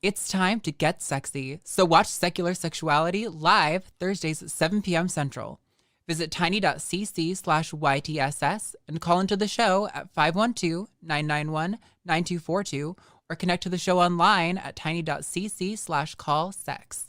It's time to get sexy, so watch Secular Sexuality live Thursdays at 7 p.m. Central. Visit tiny.cc/YTSS and call into the show at 512-991-9242 or connect to the show online at tiny.cc/callsex.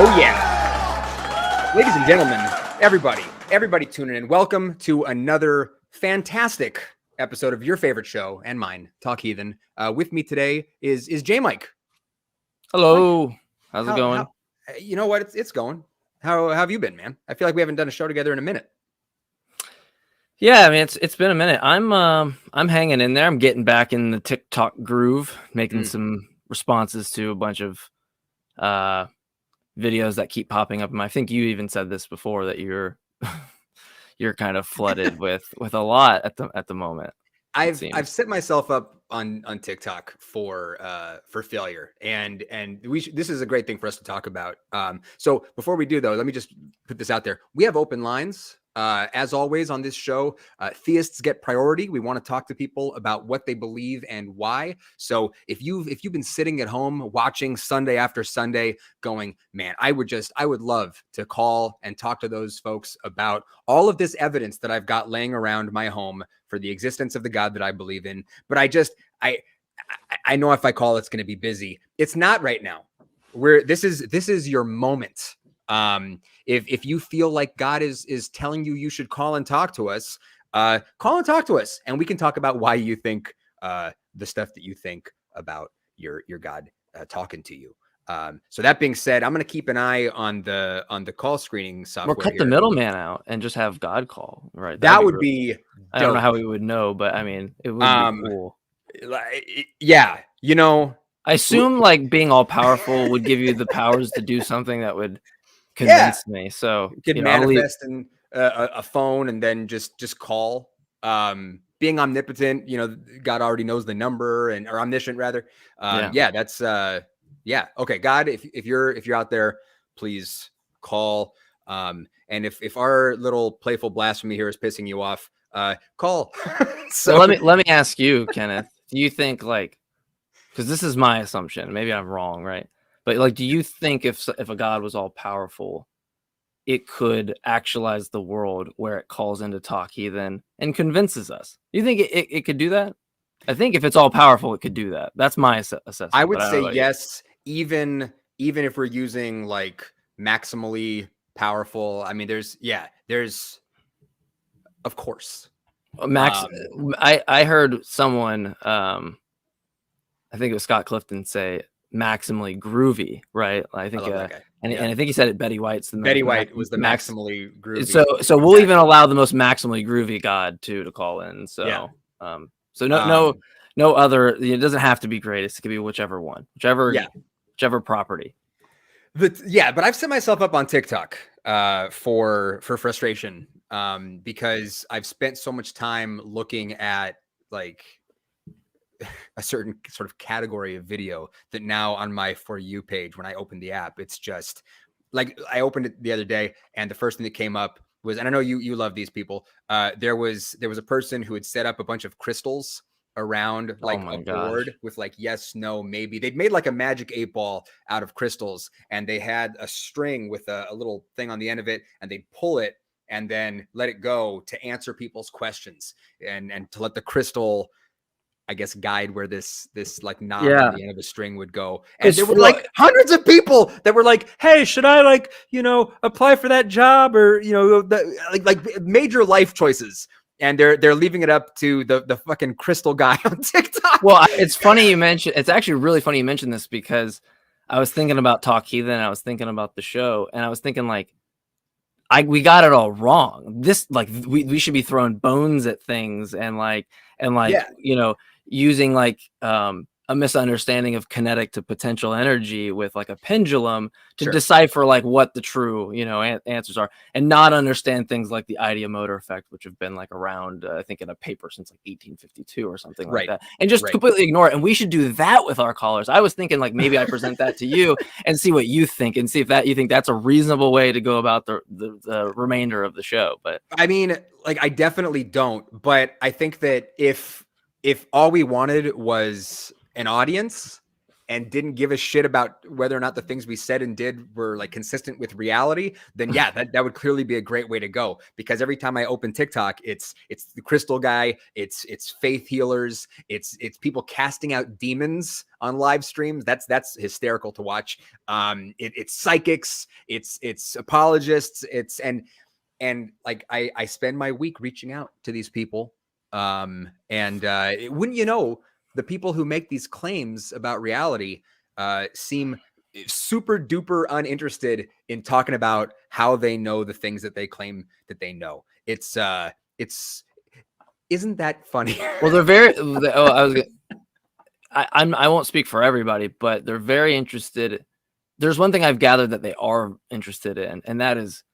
Oh yeah, ladies and gentlemen, everybody tuning in. Welcome to another fantastic episode of your favorite show and mine, Talk Heathen. With me today is Jmike. Hello, how's it going? You know what? It's going. How have you been, man? I feel like we haven't done a show together in a minute. Yeah, I mean it's been a minute. I'm hanging in there. I'm getting back in the TikTok groove, making some responses to a bunch of videos that keep popping up. And I think you even said this before that you're kind of flooded with a lot at the moment. I've set myself up on TikTok for failure, and this is a great thing for us to talk about. So before we do though, let me just put this out there. We have open lines. As always on this show, theists get priority. We want to talk to people about what they believe and why. So if you've been sitting at home watching Sunday after Sunday going, man, I would love to call and talk to those folks about all of this evidence that I've got laying around my home for the existence of the God that I believe in. But I know if I call, it's going to be busy. It's not right now. This is your moment. If you feel like God is telling you should call and talk to us, call and talk to us, and we can talk about why you think the stuff that you think about your God talking to you. So that being said, I'm going to keep an eye on the call screening software. Or cut the middleman out and just have God call. Right? That would be. I don't know how we would know, but I mean, it would be cool. Yeah, you know, I assume like being all powerful would give you the powers to do something that would convince me. So you could manifest in a phone and then just call. Being omnipotent, God already knows the number, or omniscient rather. That's okay. God, if you're out there, please call. And if our little playful blasphemy here is pissing you off, call. So let me ask you, Kenneth. Do you think because this is my assumption, maybe I'm wrong, right? But do you think if a God was all powerful, it could actualize the world where it calls into Talk Heathen and convinces us? Do you think it could do that? I think if it's all powerful, it could do that. That's my assessment. I would say yes, even if we're using maximally powerful. I mean, there's of course. I heard someone, I think it was Scott Clifton, say maximally groovy, right? I think, and I think he said it. Betty White was the maximally groovy. So we'll even allow the most maximally groovy God to call in. So, no other. It doesn't have to be greatest. It could be whichever one, whichever property. But I've set myself up on TikTok for frustration because I've spent so much time looking at a certain sort of category of video that now on my For You page, when I open the app, it's just I opened it the other day and the first thing that came up was, and I know you love these people. There was a person who had set up a bunch of crystals around a board with yes, no, maybe. They'd made a magic 8-ball out of crystals, and they had a string with a little thing on the end of it, and they'd pull it and then let it go to answer people's questions and to let the crystal, I guess, guide where this knob on the end of the string would go. And there were hundreds of people that were like, hey, should I apply for that job, or major life choices. And they're leaving it up to the fucking crystal guy on TikTok. Well, it's actually really funny you mentioned this, because I was thinking about Talk Heathen, I was thinking about the show, and I was thinking we got it all wrong. This like we should be throwing bones at things and Yeah. you know, using like a misunderstanding of kinetic to potential energy with like a pendulum to Sure. decipher like what the true, you know, answers are, and not understand things like the ideomotor effect, which have been like around I think in a paper since like 1852 or something like Right. that, and just Right. completely ignore it. And we should do that with our callers. I was thinking like maybe I present that to you and see what you think, and see if that you think that's a reasonable way to go about the remainder of the show. But I mean, like, I definitely don't, but I think that if all we wanted was an audience and didn't give a shit about whether or not the things we said and did were like consistent with reality, then yeah, that would clearly be a great way to go. Because every time I open TikTok, it's the crystal guy, it's faith healers, it's people casting out demons on live streams. That's hysterical to watch. It's psychics, it's apologists, and like I spend my week reaching out to these people. Wouldn't you know, the people who make these claims about reality seem super duper uninterested in talking about how they know the things that they claim that they know. It's isn't that funny? well, they're very. I won't speak for everybody, but they're very interested. There's one thing I've gathered that they are interested in, and that is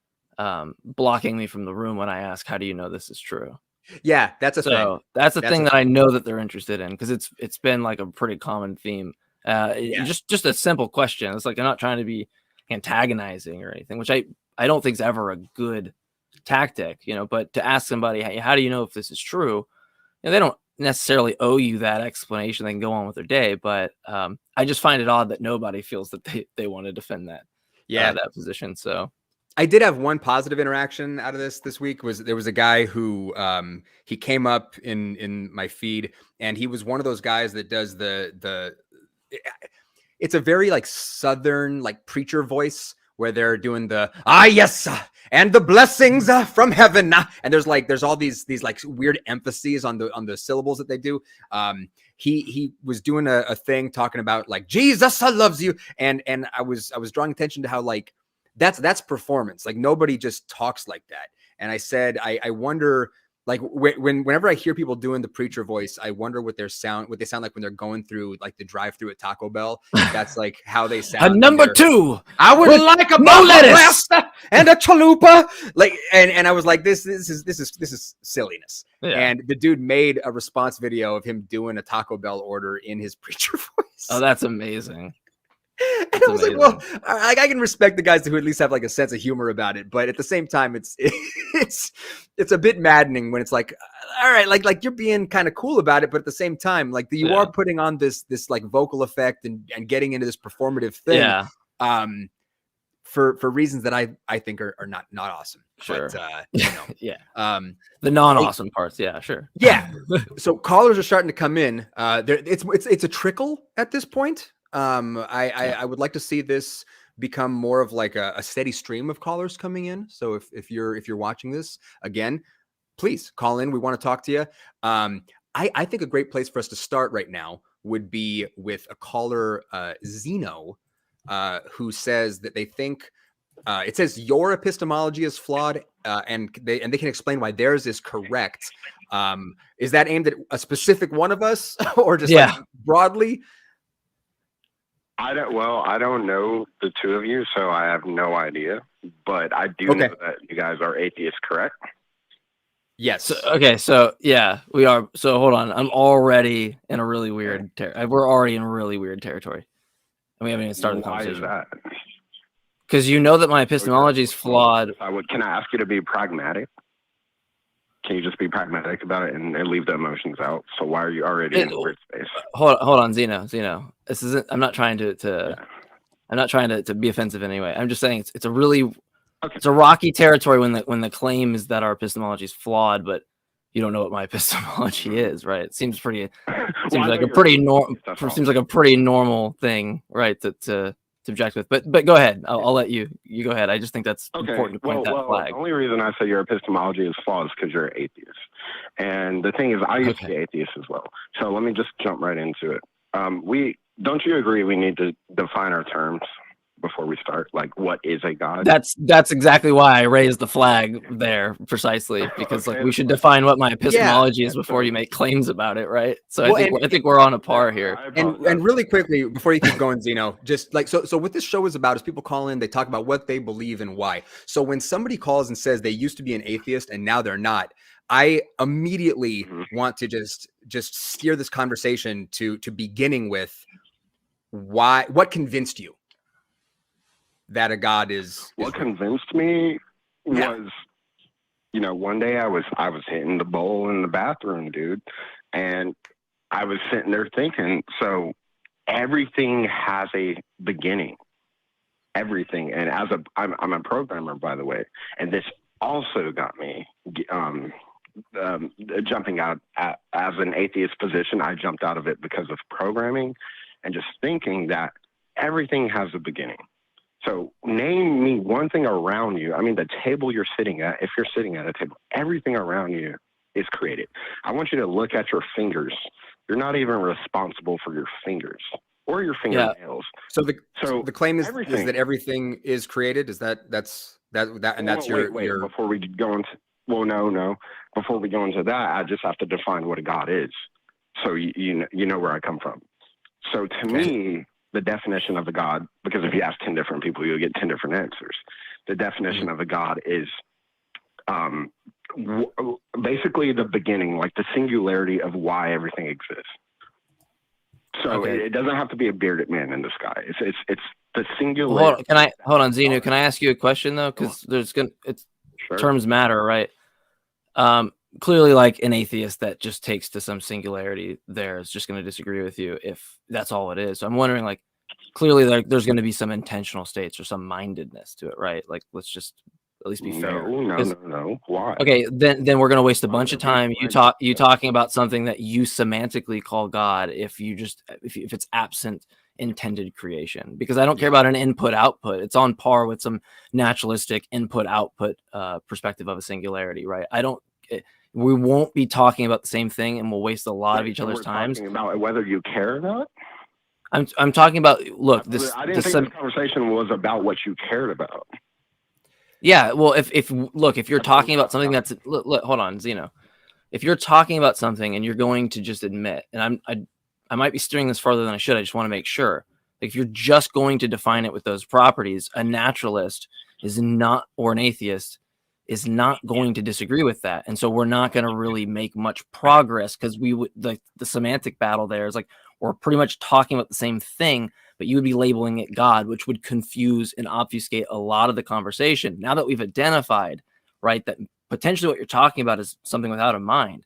blocking me from the room when I ask, "How do you know this is true?" Yeah, that's a thing. That's a thing that I know that they're interested in, because it's been like a pretty common theme. Just a simple question. It's like, I'm not trying to be antagonizing or anything, which I don't think is ever a good tactic, you know. But to ask somebody, hey, how do you know if this is true? You know, they don't necessarily owe you that explanation. They can go on with their day. But I just find it odd that nobody feels that they want to defend that that position. So I did have one positive interaction out of this week. There was a guy who he came up in my feed, and he was one of those guys that does it's a very like Southern like preacher voice, where they're doing the yes and the blessings from heaven, and there's all these like weird emphases on the syllables that they do. He was doing a thing talking about like Jesus loves you, and I was drawing attention to how like that's performance. Like, nobody just talks like that. And I said, I wonder, like, whenever I hear people doing the preacher voice, I wonder what they sound like when they're going through like the drive-through at Taco Bell. That's like how they sound. a number two. I would like a no lettuce and a chalupa. Like, and I was like, this is silliness. Yeah. And the dude made a response video of him doing a Taco Bell order in his preacher voice. Oh, that's amazing. And I was like, well, I can respect the guys who at least have like a sense of humor about it, but at the same time, it's a bit maddening when it's like, all right, like you're being kind of cool about it, but at the same time, like you are putting on this like vocal effect and getting into this performative thing, for reasons that I think are not awesome. Sure. But, you know, the non-awesome parts, yeah, sure. Yeah. So callers are starting to come in. It's a trickle at this point. I would like to see this become more of like a steady stream of callers coming in. So if you're watching this again, please call in. We want to talk to you. I think a great place for us to start right now would be with a caller, Xeno, who says that they think it says your epistemology is flawed, and they can explain why theirs is correct. Is that aimed at a specific one of us, or just like broadly? I don't know the two of you, so I have no idea. But I do know that you guys are atheists, correct? Yes. So yeah, we are. So hold on, I'm already in a really weird. We're already in really weird territory, and we haven't even started the conversation. Why is that? Because you know that my epistemology is flawed. Can I ask you to be pragmatic? Can you just be pragmatic about it and leave the emotions out? So why are you already in a weird space? Hold on, Xeno. This isn't. I'm not trying to. I'm not trying to be offensive in any way. I'm just saying it's a really. It's a rocky territory when the claim is that our epistemology is flawed, but you don't know what my epistemology is, right? It seems pretty. Seems like a pretty normal. Seems like a pretty normal thing, right? To object with, but go ahead. I'll let you go ahead. I just think that's important to point that flag. The only reason I say your epistemology is flawed is because you're an atheist, and the thing is, I used to be atheist as well. So let me just jump right into it. Don't you agree we need to define our terms? before we start? Like, what is a God? That's exactly why I raised the flag there, precisely, because like we should define what my epistemology is before you make claims about it, right? So I think we're on a par here. And really quickly, before you keep going, Xeno, just like so what this show is about is people call in, they talk about what they believe and why. So when somebody calls and says they used to be an atheist and now they're not, I immediately want to just steer this conversation to beginning with what convinced you that a God is what convinced me was, you know, one day I was hitting the bowl in the bathroom, dude, and I was sitting there thinking, so everything has a beginning, everything. And I'm a programmer, by the way, and this also got me jumping out as an atheist position. I jumped out of it because of programming and just thinking that everything has a beginning. So name me one thing around you. I mean, the table you're sitting at, if you're sitting at a table, everything around you is created. I want you to look at your fingers. You're not even responsible for your fingers or your fingernails. So the claim is that everything is created. Is that's your before we go into, no. Before we go into that, I just have to define what a God is. So you know where I come from. So to me, the definition of a God, because if you ask 10 different people, you'll get 10 different answers. The definition of a God is basically the beginning, like the singularity of why everything exists. So it doesn't have to be a bearded man in the sky. It's the singularity. Hold on, Xeno. Can I ask you a question though? Because terms matter, right? Clearly, like an atheist that just takes to some singularity there is just going to disagree with you if that's all it is. So I'm wondering, like, clearly, like, there's going to be some intentional states or some mindedness to it, right? Like, let's just at least be fair. No. Why? Okay, then we're going to waste a bunch of time you talking about something that you semantically call God if it's absent intended creation, because I don't care about an input output. It's on par with some naturalistic input output perspective of a singularity, right? We won't be talking about the same thing, and we'll waste a lot of each other's times. About whether you care or not. I'm talking about, look, I didn't think the conversation was about what you cared about. Yeah, well, if you're talking about something that's look, hold on, Xeno. If you're talking about something and you're going to just admit, and I might be steering this farther than I should. I just want to make sure. Like, if you're just going to define it with those properties, a naturalist is not, or an atheist is not going to disagree with that. And so we're not going to really make much progress, because we would, like, the semantic battle there is like, we're pretty much talking about the same thing, but you would be labeling it God, which would confuse and obfuscate a lot of the conversation. Now that we've identified, right, that potentially what you're talking about is something without a mind,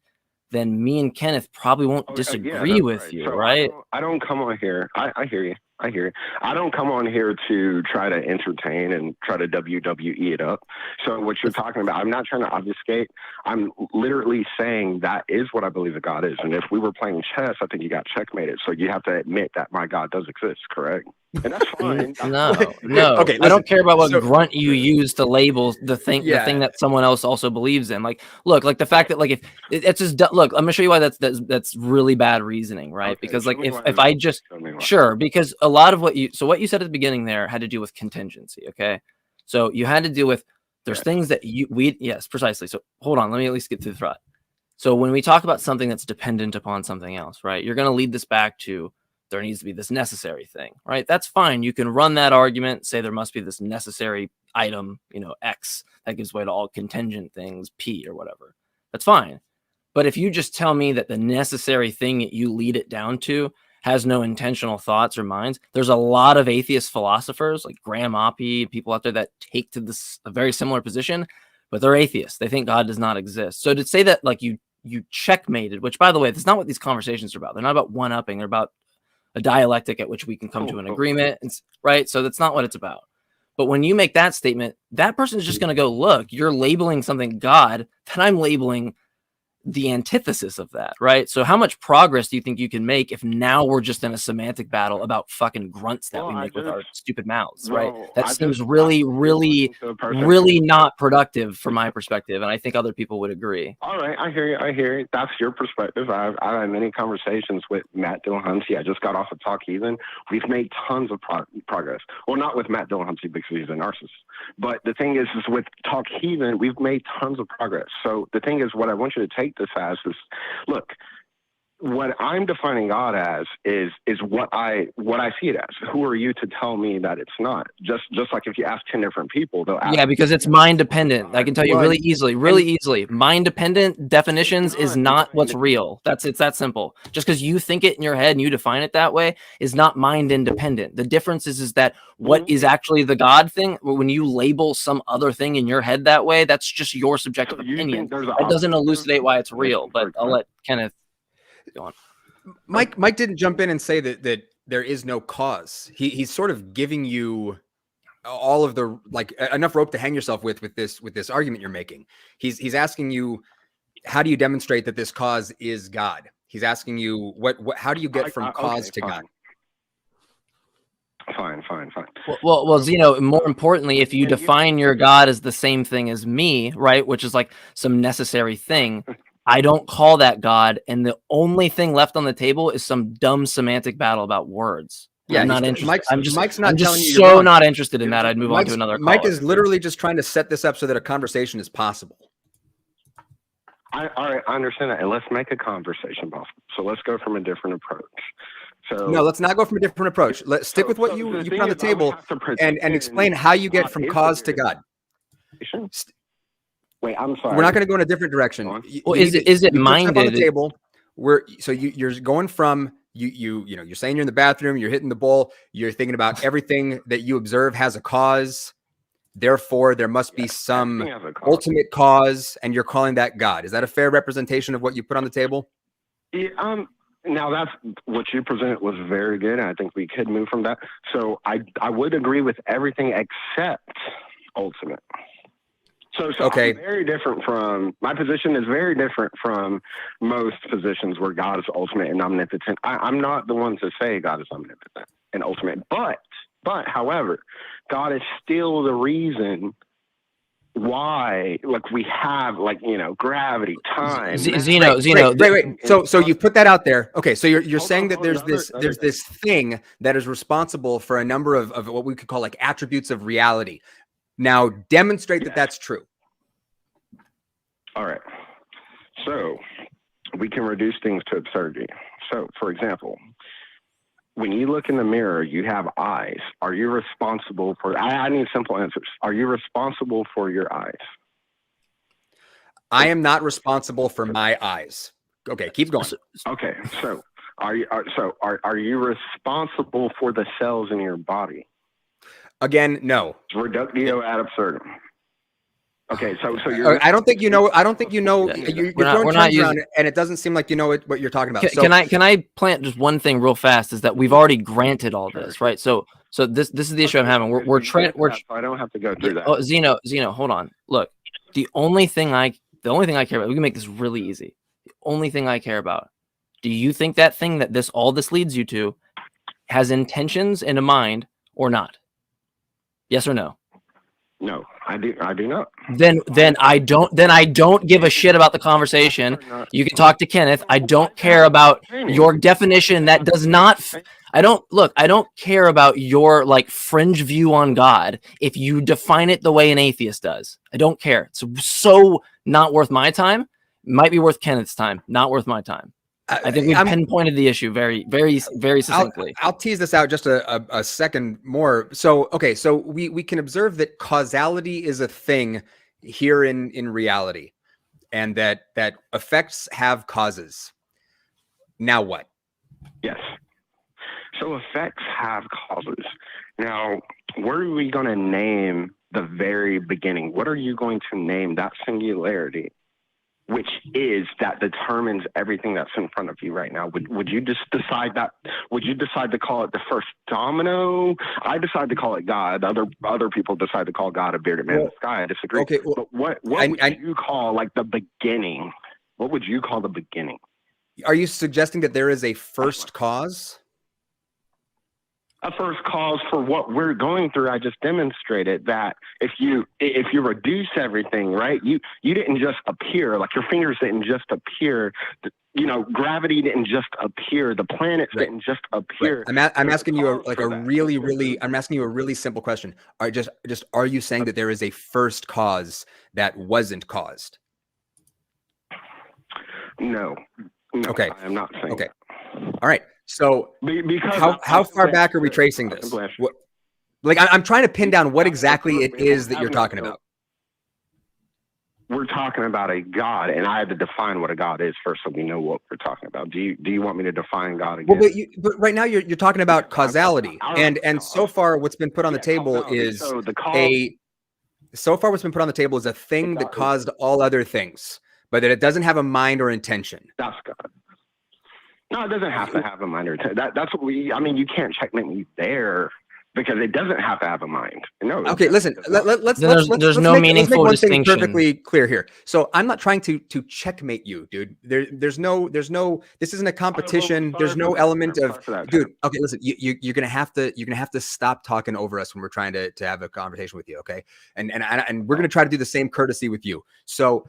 then me and Kenneth probably won't disagree with you, so right? I don't come on here. I hear you. I don't come on here to try to entertain and try to WWE it up. So what you're talking about, I'm not trying to obfuscate. I'm literally saying that is what I believe that God is. And if we were playing chess, I think you got checkmated. So you have to admit that my God does exist, correct? And that's fine. No. Okay, listen, I don't care about what grunt you use to label the thing that someone else also believes in. Like, look, like the fact that, like, if it's just, look, I'm gonna show you why that's really bad reasoning, right? Okay, because, like, if I just because a lot of what you said at the beginning there had to do with contingency. Okay, so you had to do with things that yes, precisely. So hold on, let me at least get through the thought. So when we talk about something that's dependent upon something else, right? You're gonna lead this back to, there needs to be this necessary thing, right? That's fine. You can run that argument, say there must be this necessary item, X, that gives way to all contingent things, P or whatever. That's fine. But if you just tell me that the necessary thing that you lead it down to has no intentional thoughts or minds, there's a lot of atheist philosophers like Graham Oppy, people out there that take to a very similar position, but they're atheists. They think God does not exist. So to say that, like, you checkmated, which, by the way, that's not what these conversations are about. They're not about one-upping. They're about a dialectic at which we can come to an agreement, right? So that's not what it's about. But when you make that statement, that person is just going to go, look, you're labeling something God that I'm labeling the antithesis of that, right? So how much progress do you think you can make if now we're just in a semantic battle about fucking grunts that we make with our stupid mouths, right? That seems really, really, really not productive from my perspective, and I think other people would agree. All right, I hear you. I hear you. That's your perspective. I've had many conversations with Matt Dillahunty. I just got off of Talk Heathen. We've made tons of progress. Well, not with Matt Dillahunty because he's a narcissist. But the thing is with Talk Heathen, we've made tons of progress. So the thing is, what I want you to take this as is, look, what I'm defining God as is what I see it as. Who are you to tell me that it's not? Just like if you ask 10 different people, they'll ask. Yeah, because it's mind dependent. I can tell you really easily. Mind dependent definitions is not what's real. It's that simple. Just because you think it in your head and you define it that way is not mind independent. The difference is that what is actually the God thing, when you label some other thing in your head that way, that's just your subjective opinion. That doesn't elucidate why it's real. But I'll let Kenneth go on. Mike didn't jump in and say that there is no cause. He's sort of giving you all of the, like, enough rope to hang yourself with this argument you're making. He's asking you, how do you demonstrate that this cause is God? He's asking you how do you get from cause to God? Fine. Well, Xeno, more importantly, if you define your God as the same thing as me, right, which is like some necessary thing, I don't call that God, and the only thing left on the table is some dumb semantic battle about words. Yeah, I'm not interested. Mike's not telling you so not interested in that. I'd move on to another caller. Mike is literally just trying to set this up so that a conversation is possible. All right, I understand that, and let's make a conversation possible. So let's go from a different approach. So no, let's not go from a different approach. Let's stick with what you put on the table and explain how you get from cause to God. Wait, I'm sorry. We're not going to go in a different direction. Well, is it minded? On the table, you're going from you're saying you're in the bathroom, you're hitting the bowl, you're thinking about everything that you observe has a cause. Therefore, there must be some ultimate cause, and you're calling that God. Is that a fair representation of what you put on the table? Yeah, now that's what you presented was very good, and I think we could move from that. So I would agree with everything except ultimate. So okay. I'm very different from, my position is very different from most positions where God is ultimate and omnipotent. I'm not the one to say God is omnipotent and ultimate, but however, God is still the reason why, like, we have, like, gravity, time. Xeno. Wait. So you put that out there. Okay. So you're saying that there's this thing that is responsible for a number of what we could call like attributes of reality. Now demonstrate that that's true. All right. So we can reduce things to absurdity. So, for example, when you look in the mirror, you have eyes. Are you responsible for, I need simple answers. Are you responsible for your eyes? I am not responsible for my eyes. Okay, keep going. Okay, so are you responsible for the cells in your body? Again, no. Reductio ad absurdum. Okay, so you're. I don't think you know. You're throwing terms around, and it doesn't seem like you know what you're talking about. Can I plant just one thing real fast? Is that we've already granted all this, right? So this is the issue I'm having. I don't have to go through that. Oh, Xeno, hold on. Look, the only thing I care about. We can make this really easy. The only thing I care about. Do you think that thing that all this leads you to has intentions in a mind or not? Yes or no? No, I do not. Then I don't give a shit about the conversation. You can talk to Kenneth. I don't care about your definition that does not. I don't care about your like fringe view on God if you define it the way an atheist does. I don't care. It's so not worth my time. Might be worth Kenneth's time. Not worth my time. I think we've pinpointed the issue very, very, very succinctly. I'll tease this out just a second more. So, okay, so we can observe that causality is a thing here in reality, and that effects have causes. Now what? Yes. So effects have causes. Now, where are we going to name the very beginning? What are you going to name that singularity? Which is that determines everything that's in front of you right now. Would you just decide that? Would you decide to call it the first domino? I decide to call it God. Other people decide to call God a bearded man in the sky. I disagree. Okay, well, but what would you call like the beginning? What would you call the beginning? Are you suggesting that there is a first cause? A first cause for what we're going through. I just demonstrated that if you reduce everything, right, you didn't just appear, like your fingers didn't just appear, you know, gravity didn't just appear, the planets didn't just appear. Right. I'm asking you I'm asking you a really simple question. Are you saying that there is a first cause that wasn't caused? No. Okay. I am not saying that. All right. So because how far back are we tracing this? I'm trying to pin down what exactly it is that you're talking about. We're talking about a God, and I had to define what a God is first, so we know what we're talking about. Do you want me to define God again? Well, but right now you're talking about causality, and so far what's been put on the table is a thing that caused all other things, but that it doesn't have a mind or intention. That's God. No, it doesn't have to have a mind or intention. That's what you can't checkmate me there. Because it doesn't have to have a mind. No. Okay, listen. Let's there's no make meaningful one distinction. thing perfectly clear here. So I'm not trying to checkmate you, dude. There's no. This isn't a competition. There's no element of, dude. Okay, listen. You're gonna have to stop talking over us when we're trying to have a conversation with you. Okay, and we're gonna try to do the same courtesy with you. So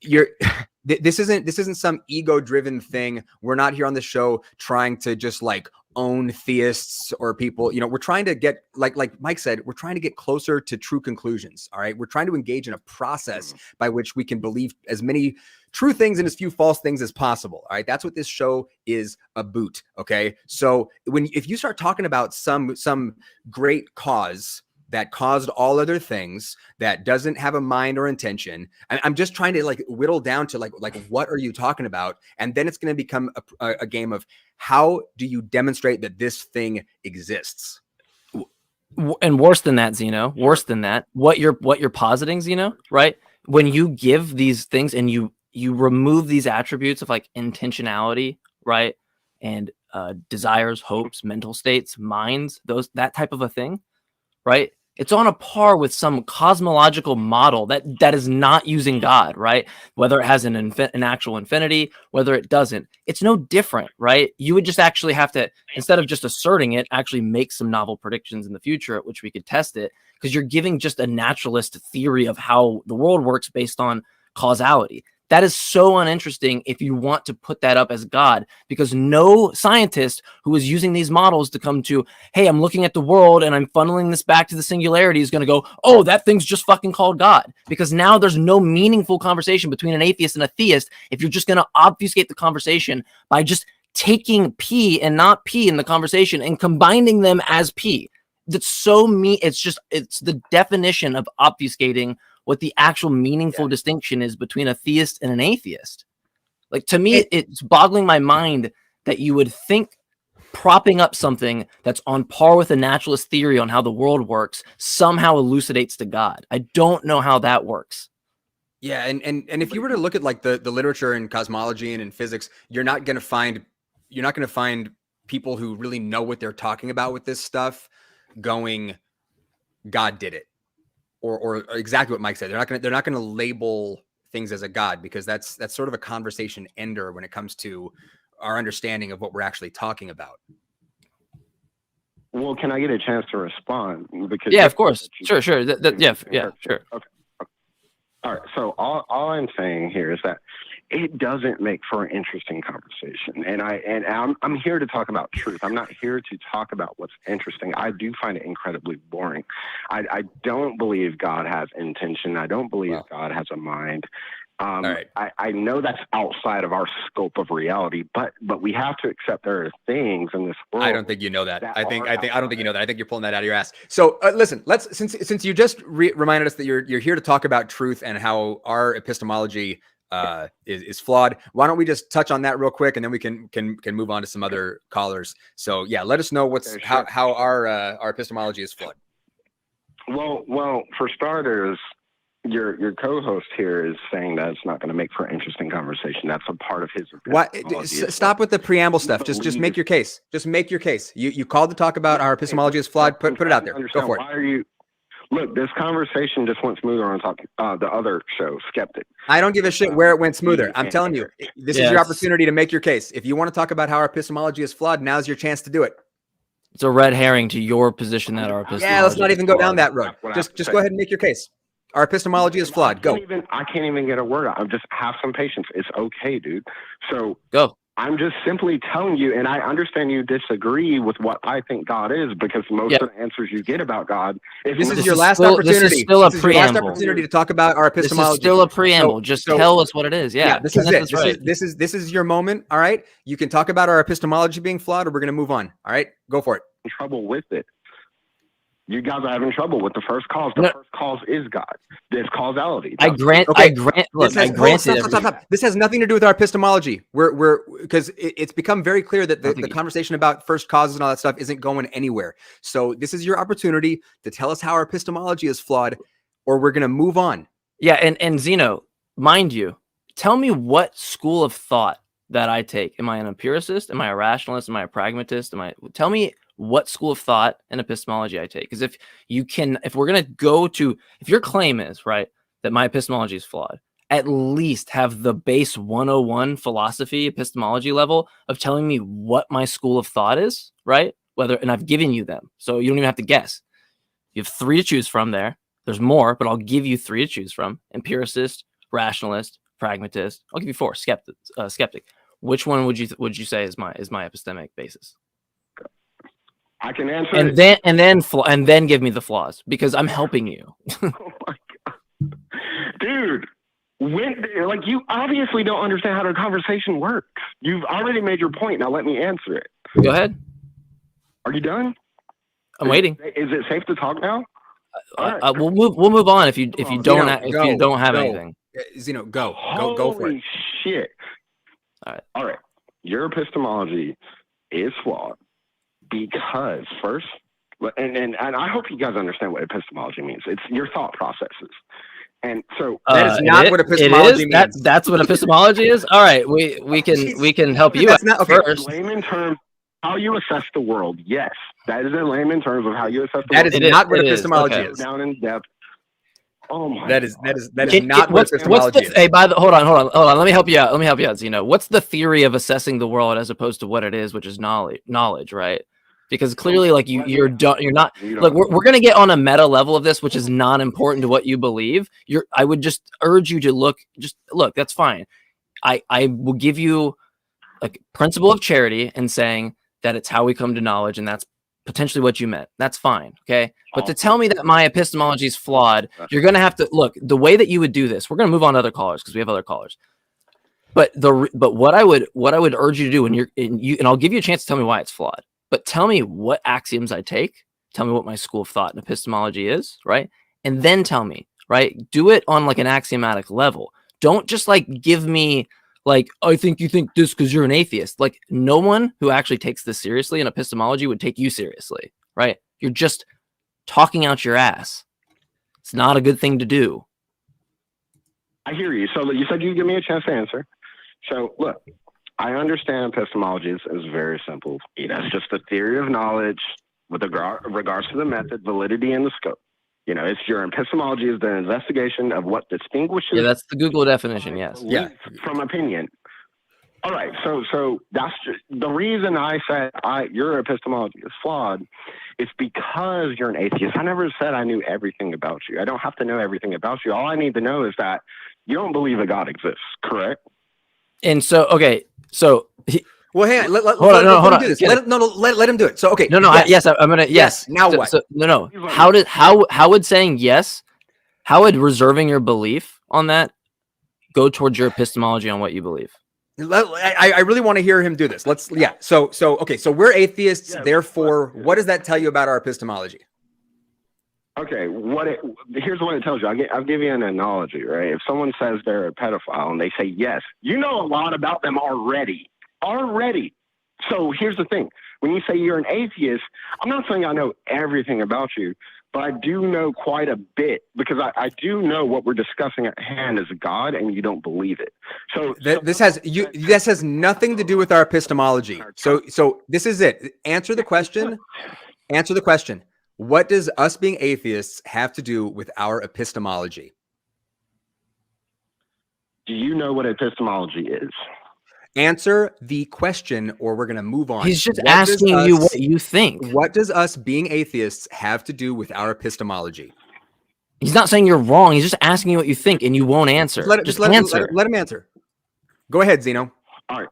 this isn't some ego-driven thing. We're not here on the show trying to just like own theists or people. You know, we're trying to get, like Mike said, we're trying to get closer to true conclusions. All right, we're trying to engage in a process by which we can believe as many true things and as few false things as possible. All right, that's what this show is about. Okay, so if you start talking about some great cause that caused all other things, that doesn't have a mind or intention, I'm just trying to like whittle down to like what are you talking about? And then it's going to become a game of, how do you demonstrate that this thing exists? And worse than that, Xeno, what you're positing, Xeno, right? When you give these things and you remove these attributes of like intentionality, right? And desires, hopes, mental states, minds, that type of a thing, right? It's on a par with some cosmological model that is not using God, right? Whether it has an actual infinity, whether it doesn't, it's no different, right? You would just actually have to, instead of just asserting it, actually make some novel predictions in the future at which we could test it, because you're giving just a naturalist theory of how the world works based on causality. That is so uninteresting if you want to put that up as God, because no scientist who is using these models to come to, hey, I'm looking at the world and I'm funneling this back to the singularity is going to go, oh, that thing's just fucking called God. Because now there's no meaningful conversation between an atheist and a theist if you're just going to obfuscate the conversation by just taking P and not P in the conversation and combining them as P. That's so it's the definition of obfuscating what the actual meaningful distinction is between a theist and an atheist. Like, to me, it's boggling my mind that you would think propping up something that's on par with a naturalist theory on how the world works somehow elucidates to God. I don't know how that works. Yeah, and if you were to look at like the literature in cosmology and in physics, you're not going to find people who really know what they're talking about with this stuff going, God did it. Or exactly what Mike said. They're not gonna label things as a God, because that's sort of a conversation ender when it comes to our understanding of what we're actually talking about. Well, can I get a chance to respond? Because yeah, of course. Sure. Sure. Okay. All right. So all I'm saying here is that it doesn't make for an interesting conversation. And I'm here to talk about truth. I'm not here to talk about what's interesting. I do find it incredibly boring. I don't believe God has intention. I don't believe God has a mind. Right. I know that's outside of our scope of reality, but we have to accept there are things in this world. I don't think you know that. I don't think you know that. I think you're pulling that out of your ass. So listen, since you just reminded us that you're here to talk about truth and how our epistemology is flawed, why don't we just touch on that real quick, and then we can move on to some other callers. So yeah, let us know how our epistemology is flawed. Well, for starters, your co-host here is saying that it's not going to make for an interesting conversation. That's a part of his. What? Stop with the preamble stuff. Just make your case. Just make your case. You called to talk about our epistemology is flawed. Put it out there. Go for it. Look, this conversation just went smoother on the other show, Skeptic. I don't give a shit where it went smoother. I'm telling you, this is your opportunity to make your case. If you want to talk about how our epistemology is flawed, now's your chance to do it. It's a red herring to your position that our epistemology. Yeah, let's not even go down that road. Just go ahead and make your case. Our epistemology is flawed. Go. I can't even get a word out. Just have some patience. It's okay, dude. So go. I'm just simply telling you, and I understand you disagree with what I think God is, because most of the answers you get about God is this is your last opportunity. This is still a preamble. Last opportunity to talk about our epistemology. This is still a preamble. Just tell us what it is. Yeah, this is it. This is your moment. All right, you can talk about our epistemology being flawed, or we're going to move on. All right, go for it. Trouble with it. You guys are having trouble with the first cause. The first cause is God. There's causality. I grant. Look, stop. This has nothing to do with our epistemology. We're because it's become very clear that the conversation about first causes and all that stuff isn't going anywhere. So this is your opportunity to tell us how our epistemology is flawed, or we're going to move on. Yeah, and Xeno, mind you, tell me what school of thought that I take. Am I an empiricist? Am I a rationalist? Am I a pragmatist? Tell me what school of thought and epistemology I take. Because if we're going to go to, if your claim is, right, that my epistemology is flawed, at least have the base 101 philosophy, epistemology level of telling me what my school of thought is, right? And I've given you them. So you don't even have to guess. You have 3 to choose from there. There's more, but I'll give you 3 to choose from. Empiricist, rationalist, pragmatist. I'll give you 4. Skeptic. Which one would you say is my epistemic basis? I can answer and then give me the flaws, because I'm helping you. Oh my God. Dude, you obviously don't understand how the conversation works. You've already made your point. Now let me answer it. Go ahead. Are you done? I'm waiting. Is it safe to talk now? Right. We'll move on if you don't have anything. Xeno, go for it. Shit. All right. Your epistemology is flawed because first, and I hope you guys understand what epistemology means. It's your thought processes. And so that is not what epistemology means. That's what epistemology is. All right, we can help you. That's not okay. First, layman terms, how you assess the world. Yes, that is in layman terms of how you assess the world. That is not what epistemology is. Down in depth. Oh my! That is not what epistemology is. Hey, hold on. Let me help you out. Xeno. What's the theory of assessing the world as opposed to what it is, which is knowledge, right? Because clearly, like you're not. Look, we're gonna get on a meta level of this, which is not important to what you believe. I would just urge you to look. That's fine. I will give you a principle of charity and saying that it's how we come to knowledge, and that's potentially what you meant. That's fine. Okay. But to tell me that my epistemology is flawed, you're going to have to look the way that you would do this. We're going to move on to other callers because we have other callers. But what I would urge you to do, and I'll give you a chance to tell me why it's flawed, but tell me what axioms I take. Tell me what my school of thought and epistemology is. Right. And then tell me, right. Do it on like an axiomatic level. Don't just like give me like, I think you think this because you're an atheist. Like no one who actually takes this seriously in epistemology would take you seriously, right? You're just talking out your ass. It's not a good thing to do. I hear you. So you said you'd give me a chance to answer. So look, I understand epistemology is very simple. It's just a theory of knowledge with regards to the method, validity, and the scope. It's your epistemology is the investigation of what distinguishes. Yeah, that's the Google definition. Yes. Yeah. From opinion. All right. So that's just, the reason I said your epistemology is flawed. It's because you're an atheist. I never said I knew everything about you. I don't have to know everything about you. All I need to know is that you don't believe a God exists. Correct. And so, okay. So. Well, hang on. Hold on. Do this. Let him do it. So, okay. No. Yes. I'm gonna. Yes. Now what? No. How would saying yes? How would reserving your belief on that go towards your epistemology on what you believe? I really want to hear him do this. So okay. So we're atheists. Therefore, what does that tell you about our epistemology? Okay. Here's what it tells you. I'll give you an analogy, right? If someone says they're a pedophile and they say yes, you know a lot about them already. So here's the thing. When you say you're an atheist, I'm not saying I know everything about you, but I do know quite a bit because I do know what we're discussing at hand is God, and you don't believe it. This has nothing to do with our epistemology. So this is it. Answer the question. What does us being atheists have to do with our epistemology? Do you know what epistemology is? Answer the question, or we're going to move on. He's just What does asking you what us- you think. What does us being atheists have to do with our epistemology? He's not saying you're wrong. He's just asking you what you think, and you won't answer. Just let him answer. Go ahead, Xeno. All right.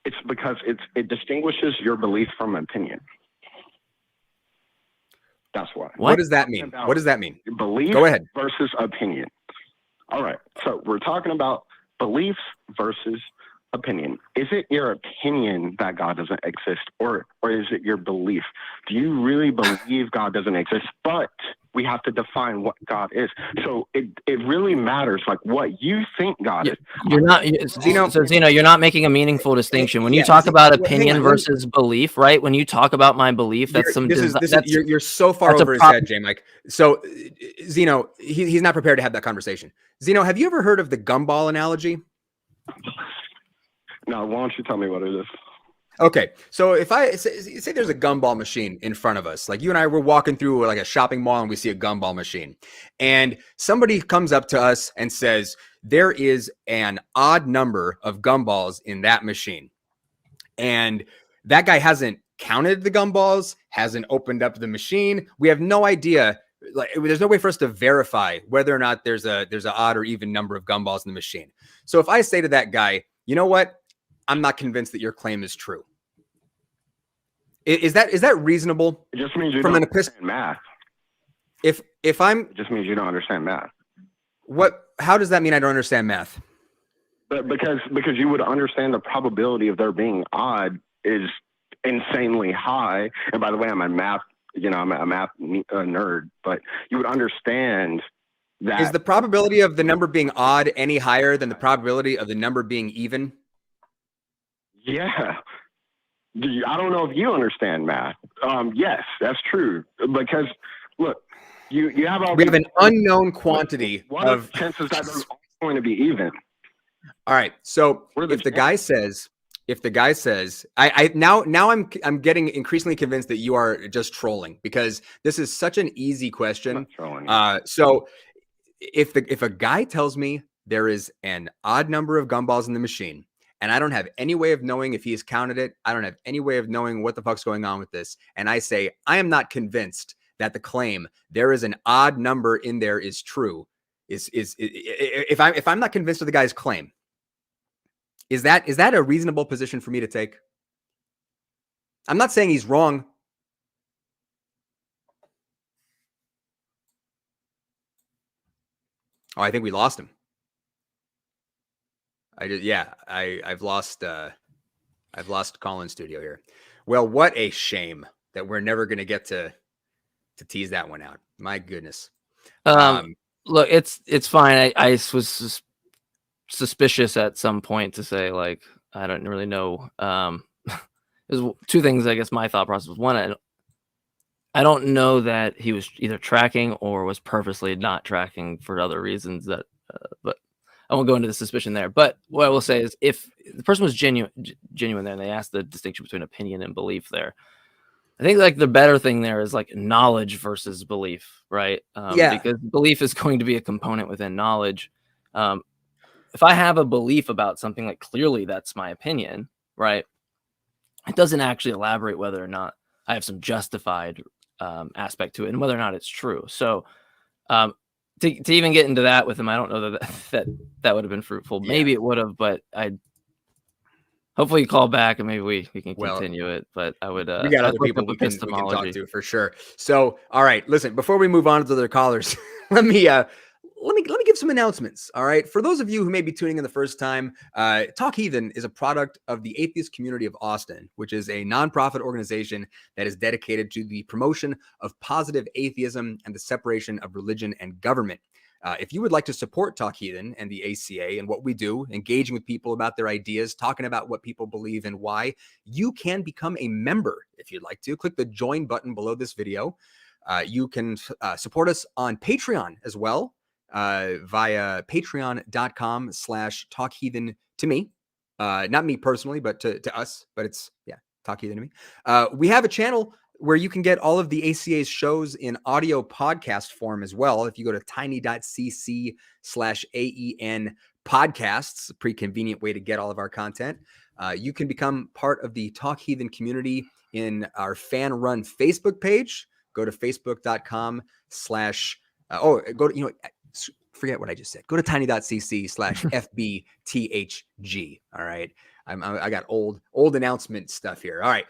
It's because it distinguishes your belief from opinion. That's why. What does that mean? What does that mean? Belief Go ahead. versus opinion. All right. So we're talking about beliefs versus opinion. Is it your opinion that God doesn't exist, or is it your belief? Do you really believe God doesn't exist? But we have to define what God is. So it really matters, like what you think God is. You're not, Zeno, you're not making a meaningful distinction. When you talk about opinion versus belief, right? When you talk about my belief, that's you're so far over his head, Jmike. So Zeno, he's not prepared to have that conversation. Zeno, have you ever heard of the gumball analogy? No, why don't you tell me what it is? Okay, so if I say there's a gumball machine in front of us, like you and I were walking through like a shopping mall and we see a gumball machine, and somebody comes up to us and says there is an odd number of gumballs in that machine, and that guy hasn't counted the gumballs, hasn't opened up the machine. We have no idea. Like, there's no way for us to verify whether or not there's an odd or even number of gumballs in the machine. So if I say to that guy, you know what? I'm not convinced that your claim is true. Is that reasonable? It just means you don't understand math. If it just means you don't understand math. How does that mean I don't understand math? But because you would understand the probability of there being odd is insanely high. And by the way, I'm a math nerd, but you would understand that. Is the probability of the number being odd any higher than the probability of the number being even? Yeah. I don't know if you understand math. Yes, that's true. Because look, you have all. We have an unknown quantity of chances that they're going to be even. All right. So if the guy says, I'm getting increasingly convinced that you are just trolling, because this is such an easy question. So if a guy tells me there is an odd number of gumballs in the machine, and I don't have any way of knowing if he has counted it, I don't have any way of knowing what the fuck's going on with this, and I say I am not convinced that the claim there is an odd number in there is true, if I'm not convinced of the guy's claim, is that a reasonable position for me to take? I'm not saying he's wrong. Oh, I think we lost him. I've lost Colin's studio here. Well, what a shame that we're never going to get to tease that one out. My goodness. Look, it's fine. I was suspicious at some point to say, like, I don't really know. There's two things, I guess. My thought process was, one, I don't know that he was either tracking or was purposely not tracking for other reasons. But I won't go into the suspicion there. But what I will say is, if the person was genuine there, and they asked the distinction between opinion and belief there, I think like the better thing there is like knowledge versus belief, right? Because belief is going to be a component within knowledge. If I have a belief about something, like clearly that's my opinion, right? It doesn't actually elaborate whether or not I have some justified aspect to it and whether or not it's true. So to even get into that with him, I don't know that would have been fruitful. Maybe it would have, but hopefully you call back and maybe we can continue it. But I would. We got other people we can talk to for sure. So, all right, listen. Before we move on to the other callers, let me give some announcements. All right, for those of you who may be tuning in the first time, Talk Heathen is a product of the Atheist Community of Austin, which is a nonprofit organization that is dedicated to the promotion of positive atheism and the separation of religion and government. If you would like to support Talk Heathen and the ACA and what we do, engaging with people about their ideas, talking about what people believe and why, you can become a member if you'd like to. Click the join button below this video. You can support us on Patreon as well, via patreon.com/talkheathen to me. Not me personally, but to us, but it's Talk Heathen to me. We have a channel where you can get all of the ACA's shows in audio podcast form as well. If you go to tiny.cc/AEN podcasts, a pretty convenient way to get all of our content. You can become part of the Talk Heathen community in our fan run Facebook page. Go to facebook.com/ forget what I just said. Go to tiny.cc/FBTHG. All right. I got old announcement stuff here. All right.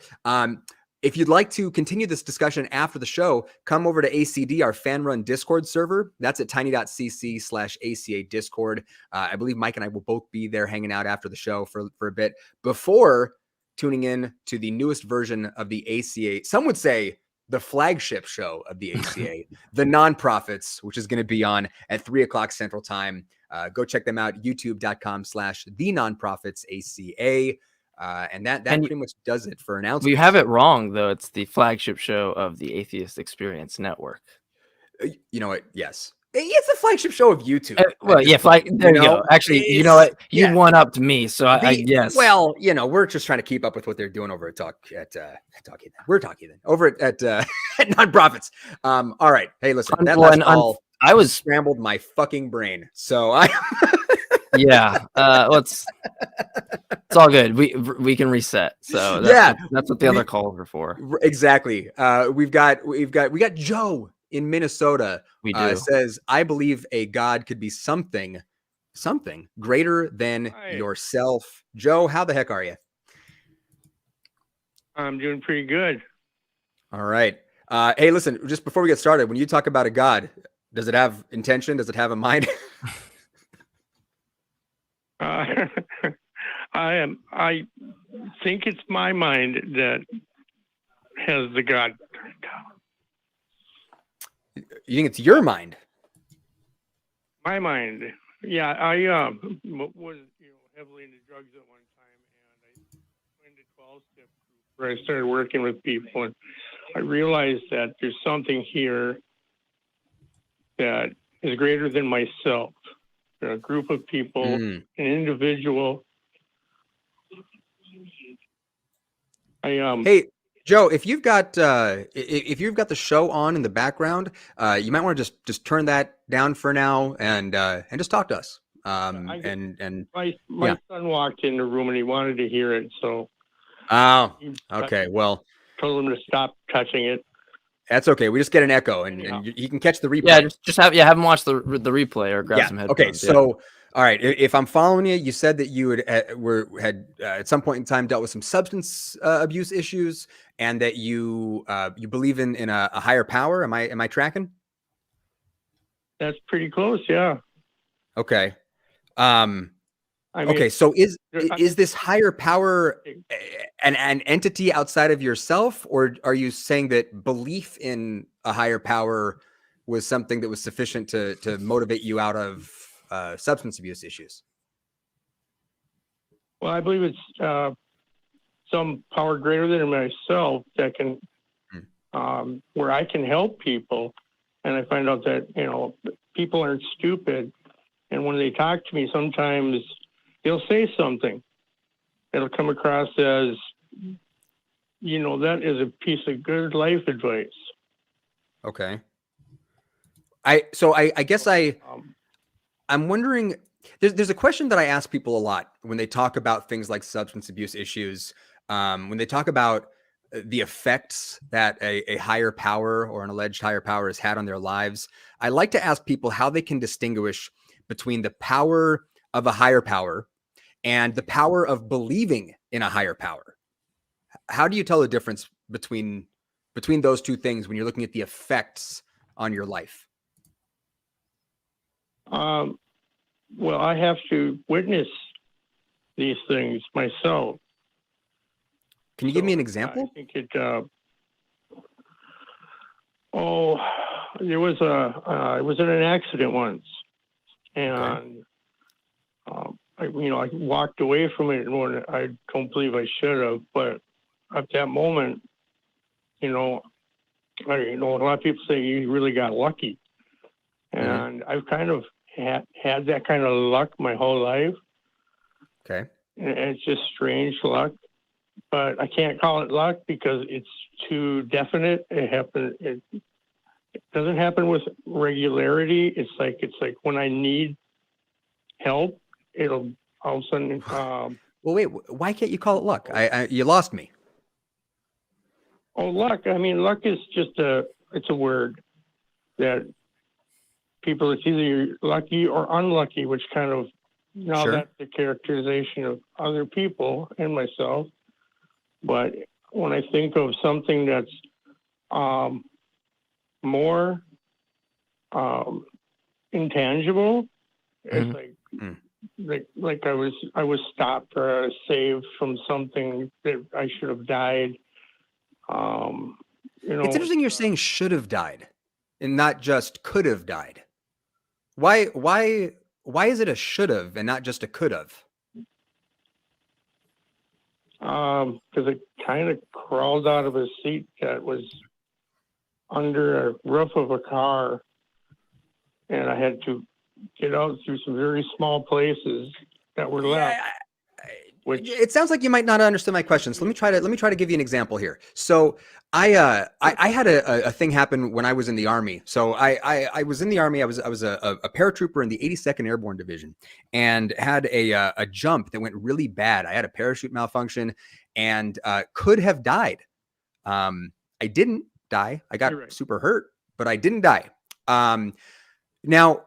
If you'd like to continue this discussion after the show, come over to ACD, our fan run Discord server. That's at tiny.cc/ACA Discord. I believe Mike and I will both be there hanging out after the show for a bit before tuning in to the newest version of the ACA. Some would say the flagship show of the ACA, The Nonprofits, which is going to be on at 3:00 Central Time. Go check them out, youtube.com/The Nonprofits ACA. And that pretty much does it for announcements. Well, you have it wrong, though. It's the flagship show of the Atheist Experience Network. You know what? Yes. It's the flagship show of YouTube. Well, yeah, there you go. Actually, you know what? You one-upped me, so I yes. Well, we're just trying to keep up with what they're doing over at Talk Heathen. We're Talk Heathen over at Nonprofits. All right. Hey, listen, I was scrambled my fucking brain. So yeah. It's all good. We can reset. So that's what the other calls are for. Exactly. We got Joe in Minnesota. We do. Says, I believe a God could be something greater than yourself. Joe, how the heck are you? I'm doing pretty good. All right. Hey, listen, just before we get started, when you talk about a God, does it have intention? Does it have a mind? I think it's my mind that has the God. You think it's your mind? My mind. Yeah, I was heavily into drugs at one time, and I went to 12-step where I started working with people, and I realized that there's something here that is greater than myself. A group of people, an individual. Hey, Joe, if you've got the show on in the background, you might want to just turn that down for now and just talk to us. My son walked in the room and he wanted to hear it, so. Oh, okay. Well, told him to stop touching it. That's okay. We just get an echo, and you can catch the replay. Yeah, just have him watch the replay or grab some headphones. Okay, so all right, if I'm following you, you said that you had at some point in time dealt with some substance abuse issues, and that you believe in a higher power. Am I tracking? That's pretty close, yeah. Okay. Okay, so is this higher power an entity outside of yourself, or are you saying that belief in a higher power was something that was sufficient to motivate you out of substance abuse issues? Well, I believe it's some power greater than myself that can, where I can help people, and I find out that people aren't stupid, and when they talk to me, sometimes they'll say something that'll come across as, that is a piece of good life advice. Okay. I guess I'm wondering, there's a question that I ask people a lot when they talk about things like substance abuse issues, when they talk about the effects that a higher power or an alleged higher power has had on their lives. I like to ask people how they can distinguish between the power of a higher power and the power of believing in a higher power. How do you tell the difference between those two things when you're looking at the effects on your life? Well, I have to witness these things myself. Can you give me an example? I think there was I was in an accident once, and I walked away from it, and I don't believe I should have, but at that moment, a lot of people say you really got lucky, and I've kind of had that kind of luck my whole life. Okay. And it's just strange luck. but I can't call it luck because it's too definite. It doesn't happen with regularity. It's like when I need help, it'll all of a sudden. Well, wait. Why can't you call it luck? You lost me. Oh, luck. I mean, luck is just it's a word that people, it's either you're lucky or unlucky, which kind of, now Sure. that's the characterization of other people and myself. But when I think of something that's more intangible, it's like I was stopped or I was saved from something that I should have died. It's interesting you're saying should have died and not just could have died. Why is it a should have and not just a could have? Because it kind of crawled out of a seat that was under a roof of a car, and I had to get out through some very small places that were left. Which It sounds like you might not understand my question. So let me try to give you an example here. So I had a thing happen when I was in the Army. So I was in the Army. I was a paratrooper in the 82nd Airborne Division, and had a jump that went really bad. I had a parachute malfunction, and could have died. I didn't die. I got super hurt, but I didn't die. Now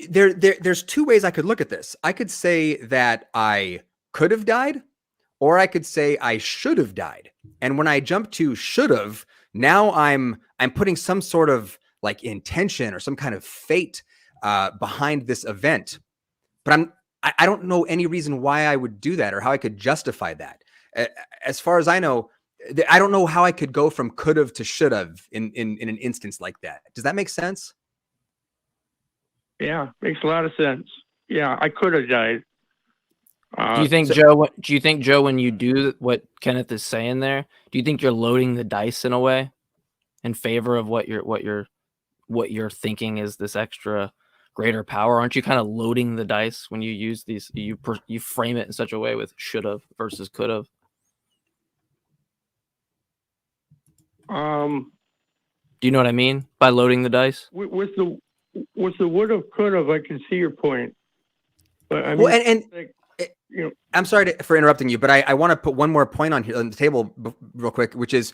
there's two ways I could look at this. I could say that I could have died, or I could say I should have died. And when I jump to should have, now I'm putting some sort of like intention or some kind of fate behind this event. But I don't know any reason why I would do that or how I could justify that. As far as I know, I don't know how I could go from could have to should have in an instance like that. Does that make sense? Yeah, makes a lot of sense. Yeah, I could have died. Do you think, Joe? Do you think, Joe, when you do what Kenneth is saying there, do you think you're loading the dice in a way in favor of what you're thinking is this extra greater power? Aren't you kind of loading the dice when you use these? You frame it in such a way with should have versus could have. Do you know what I mean by loading the dice? With the would have, could have, I can see your point. But I mean, well, I'm sorry for interrupting you, but I want to put one more point on the table real quick, which is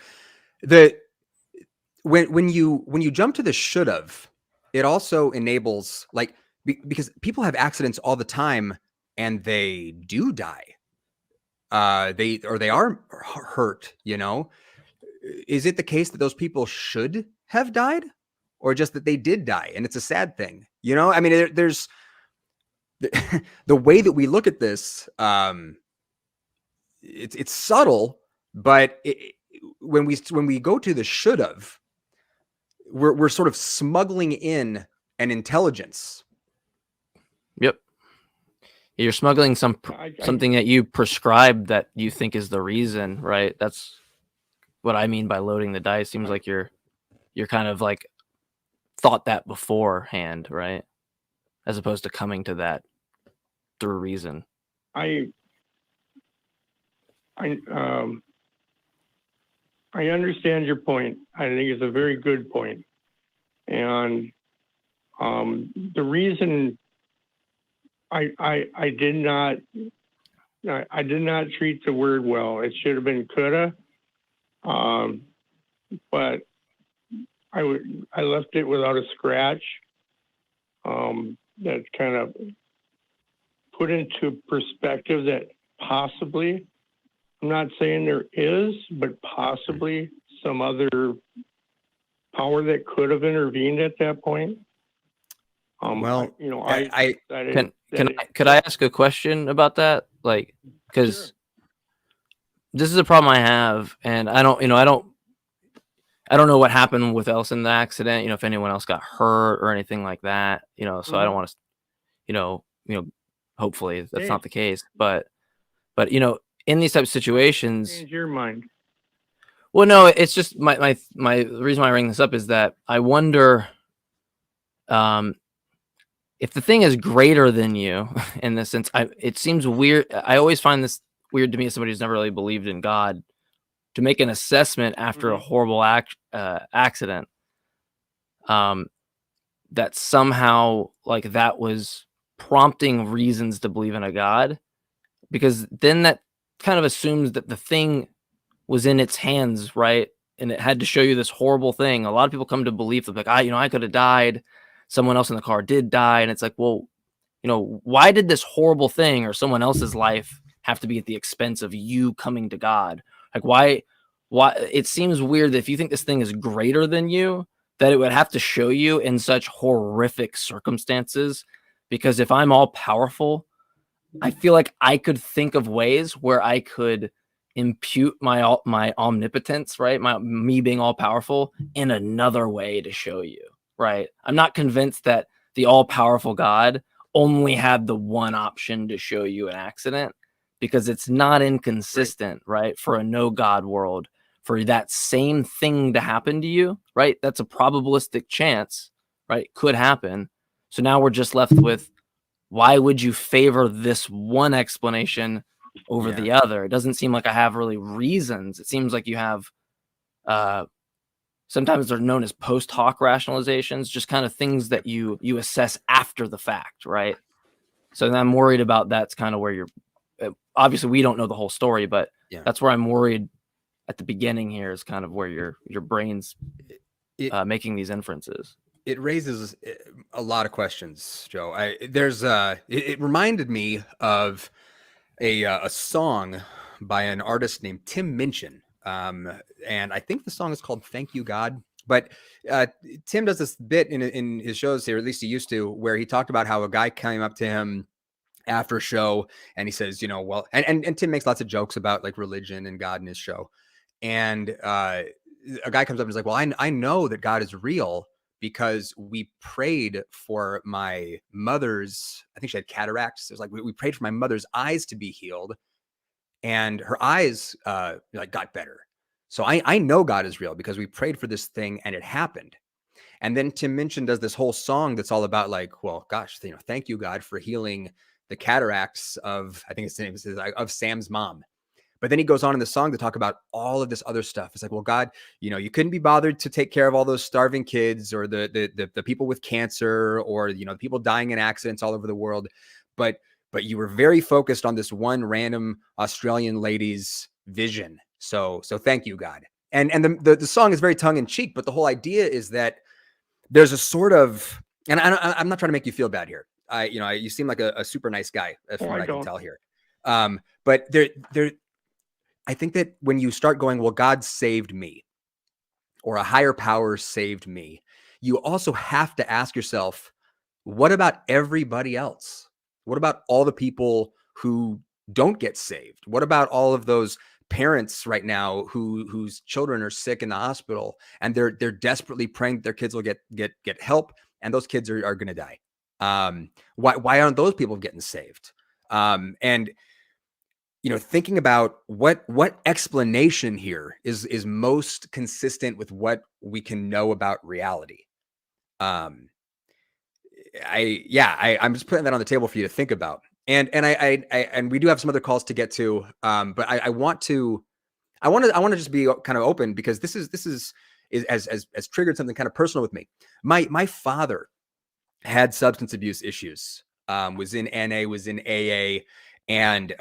when you jump to the should have, it also enables because people have accidents all the time and they do die. They are hurt, Is it the case that those people should have died, or just that they did die and it's a sad thing? I mean, there's the way that we look at this, it's subtle, but when we go to the should have, we're sort of smuggling in an intelligence. Yep, you're smuggling something that you prescribe that you think is the reason, right? That's what I mean by loading the dice. Seems like you're kind of like thought that beforehand, right? As opposed to coming to that through reason. I understand your point. I think it's a very good point. And the reason I did not treat the word well. It should have been coulda, but I left it without a scratch. That kind of put into perspective that possibly, I'm not saying there is, but possibly some other power that could have intervened at that point. Could I ask a question about that? Like, because this is a problem I have, and I don't know what happened with else in the accident. If anyone else got hurt or anything like that. So I don't want to, hopefully that's not the case. But in these types of situations, change your mind. Well, no, it's just my the reason why I bring this up is that I wonder, if the thing is greater than you, in the sense, it seems weird. I always find this weird to me as somebody who's never really believed in God to make an assessment after a horrible accident. That somehow like that was prompting reasons to believe in a God, because then that kind of assumes that the thing was in its hands, right? And it had to show you this horrible thing. A lot of people come to belief like, I could have died. Someone else in the car did die. And it's like, well, why did this horrible thing or someone else's life have to be at the expense of you coming to God? Like, why it seems weird that if you think this thing is greater than you, that it would have to show you in such horrific circumstances. Because if I'm all powerful, I feel like I could think of ways where I could impute my omnipotence, right? Me being all powerful in another way to show you, right? I'm not convinced that the all powerful God only had the one option to show you an accident, because it's not inconsistent, right? For a no God world, for that same thing to happen to you, right? That's a probabilistic chance, right? Could happen. So now we're just left with, why would you favor this one explanation over the other? It doesn't seem like I have really reasons. It seems like you have, sometimes they're known as post hoc rationalizations, just kind of things that you assess after the fact, right? So then I'm worried about that's kind of where you're, obviously we don't know the whole story, but that's where I'm worried at the beginning here is kind of where your brain's making these inferences. It raises a lot of questions, Joe. It reminded me of a song by an artist named Tim Minchin. And I think the song is called Thank You, God. But Tim does this bit in his shows here, at least he used to, where he talked about how a guy came up to him after a show and he says, well, and Tim makes lots of jokes about like religion and God in his show. And a guy comes up and is like, well, I know that God is real because we prayed for my mother's, I think she had cataracts. It was like, we prayed for my mother's eyes to be healed, and her eyes got better. So I know God is real because we prayed for this thing and it happened. And then Tim Minchin does this whole song that's all about like, well, gosh, thank you, God, for healing the cataracts of, I think his name is of Sam's mom. But then he goes on in the song to talk about all of this other stuff. It's like, well, God, you couldn't be bothered to take care of all those starving kids or the people with cancer or, the people dying in accidents all over the world. But you were very focused on this one random Australian lady's vision. So thank you, God. And the song is very tongue in cheek, but the whole idea is that there's a sort of, and I'm not trying to make you feel bad here. You seem like a super nice guy from what I can tell here. But I think that when you start going, well, God saved me or a higher power saved me, you also have to ask yourself, what about everybody else? What about all the people who don't get saved? What about all of those parents right now whose children are sick in the hospital and they're desperately praying that their kids will get help, and those kids are going to die? Why aren't those people getting saved? And thinking about what explanation here is most consistent with what we can know about reality. I'm just putting that on the table for you to think about. And we do have some other calls to get to. But I want to just be kind of open, because this has triggered something kind of personal with me. My father had substance abuse issues, was in NA, was in AA, and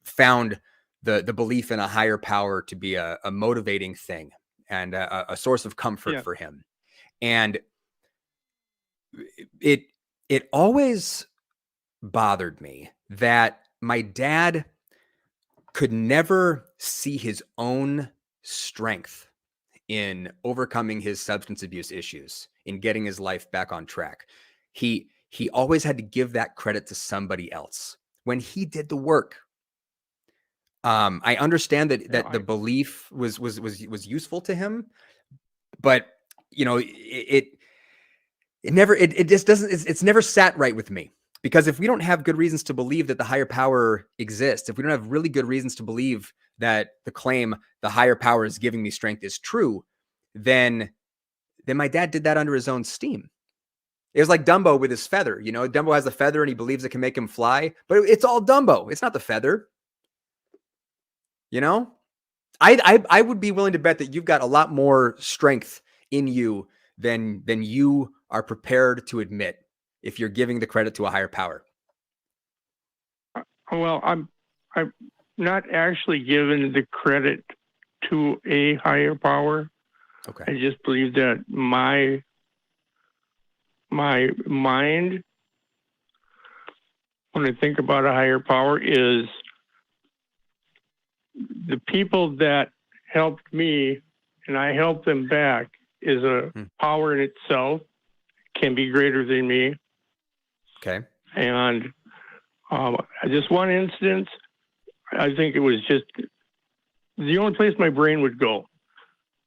found the belief in a higher power to be a motivating thing and a source of comfort for him. And it always bothered me that my dad could never see his own strength in overcoming his substance abuse issues, in getting his life back on track. He always had to give that credit to somebody else when he did the work. I understand that the belief was useful to him, but it's never sat right with me, because if we don't have good reasons to believe that the higher power exists, if we don't have really good reasons to believe that the claim the higher power is giving me strength is true, then my dad did that under his own steam. It was like Dumbo with his feather. Dumbo has a feather and he believes it can make him fly, but it's all Dumbo. It's not the feather. You know, I would be willing to bet that you've got a lot more strength in you than you are prepared to admit if you're giving the credit to a higher power. Well, I'm not actually giving the credit to a higher power. Okay. I just believe that my mind, when I think about a higher power, is the people that helped me and I helped them back is a power in itself, can be greater than me. Okay. And just one instance, I think it was just the only place my brain would go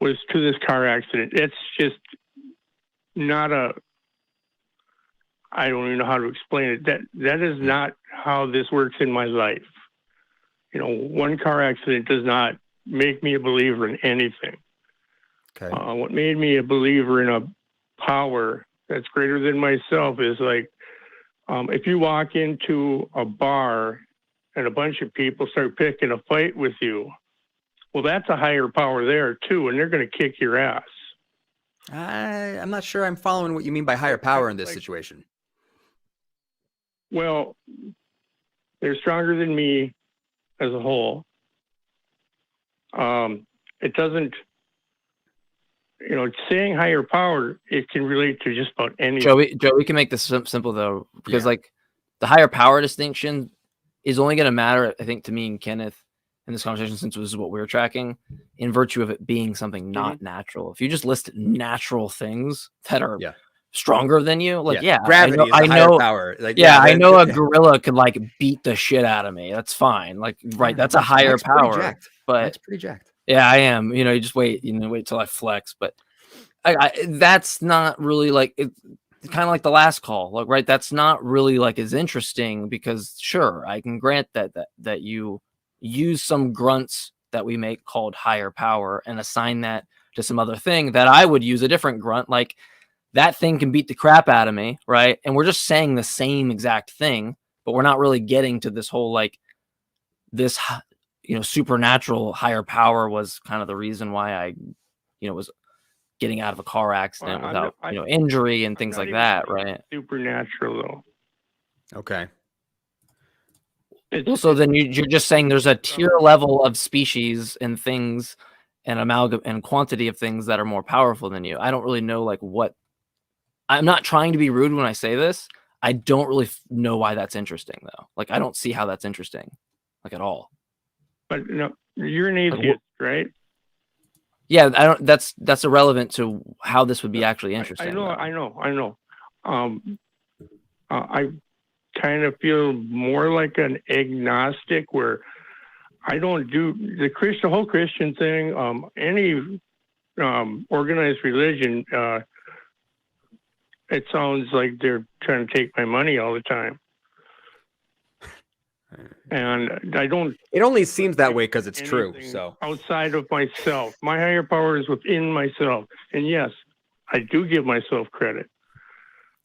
was to this car accident. It's just not I don't even know how to explain it. That is not how this works in my life. You know, one car accident does not make me a believer in anything. Okay. What made me a believer in a power that's greater than myself is like, if you walk into a bar and a bunch of people start picking a fight with you, well, that's a higher power there too, and they're going to kick your ass. I'm not sure I'm following what you mean by higher power in this situation. Well, they're stronger than me as a whole. It doesn't, you know, saying higher power, it can relate to just about anything. Joe, we can make this simple though, because like the higher power distinction is only going to matter, I think, to me and Kenneth in this conversation, since this is what we're tracking, in virtue of it being something not natural. If you just list natural things that are stronger than you, like gravity is a higher power. Like I know a gorilla could like beat the shit out of me. That's fine. Like that's a higher power. But that's pretty jacked. Yeah, I am. You know, you just wait. You know, wait till I flex. But that's not really like it's kind of like the last call. Like, right? That's not really like as interesting because sure, I can grant that you use some grunts that we make called higher power and assign that to some other thing that I would use a different grunt. Like that thing can beat the crap out of me, right? And we're just saying the same exact thing, but we're not really getting to this whole like this, you know, supernatural higher power was kind of the reason why I, you know, was getting out of a car accident without, you know, injury and things like that, right? Supernatural though. Okay. Well, so then you're just saying there's a tier level of species and things and amalgam and quantity of things that are more powerful than you. I don't really know like what. I'm not trying to be rude when I say this. I don't really know why that's interesting though. Like I don't see how that's interesting, like at all. But no, you're an atheist, right? Yeah, I don't. That's irrelevant to how this would be actually interesting. I know. I kind of feel more like an agnostic, where I don't do the whole Christian thing. Any organized religion, it sounds like they're trying to take my money all the time. And I don't. It only seems that way because it's true. So outside of myself, my higher power is within myself, and yes, I do give myself credit.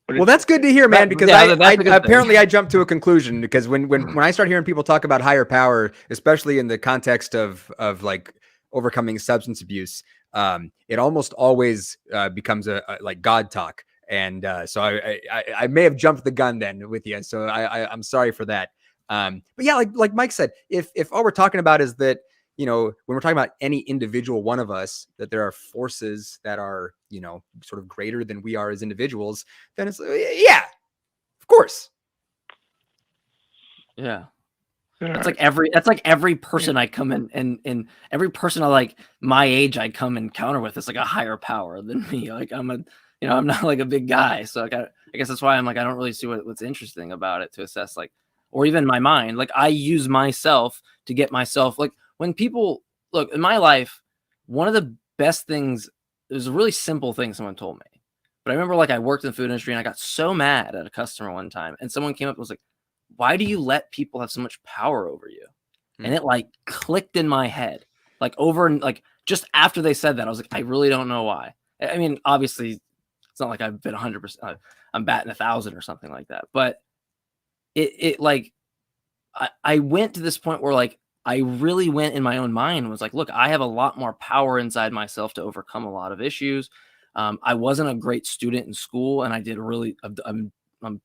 Well, that's good to hear, man. Because I jumped to a conclusion because when I start hearing people talk about higher power, especially in the context of like overcoming substance abuse, it almost always becomes a like God talk, and so I may have jumped the gun then with you. So I'm sorry for that. But yeah, like Mike said, if all we're talking about is that, you know, when we're talking about any individual one of us, that there are forces that are, you know, sort of greater than we are as individuals, then it's, yeah, of course. Yeah. That's like every person I come in and every person I like my age I come encounter with is like a higher power than me. Like I'm not like a big guy. So like I guess that's why I'm like, I don't really see what's interesting about it to assess like, or even my mind. Like I use myself to get myself, like when people look in my life, one of the best things, it was a really simple thing someone told me, but I remember like I worked in the food industry and I got so mad at a customer one time and someone came up and was like, why do you let people have so much power over you? And it like clicked in my head, like over and like just after they said that, I was like, I really don't know why. I mean, obviously it's not like I've been 100%, I'm batting 1,000 or something like that, but it like, I went to this point where like, I really went in my own mind and was like, look, I have a lot more power inside myself to overcome a lot of issues. I wasn't a great student in school, and I did really, it's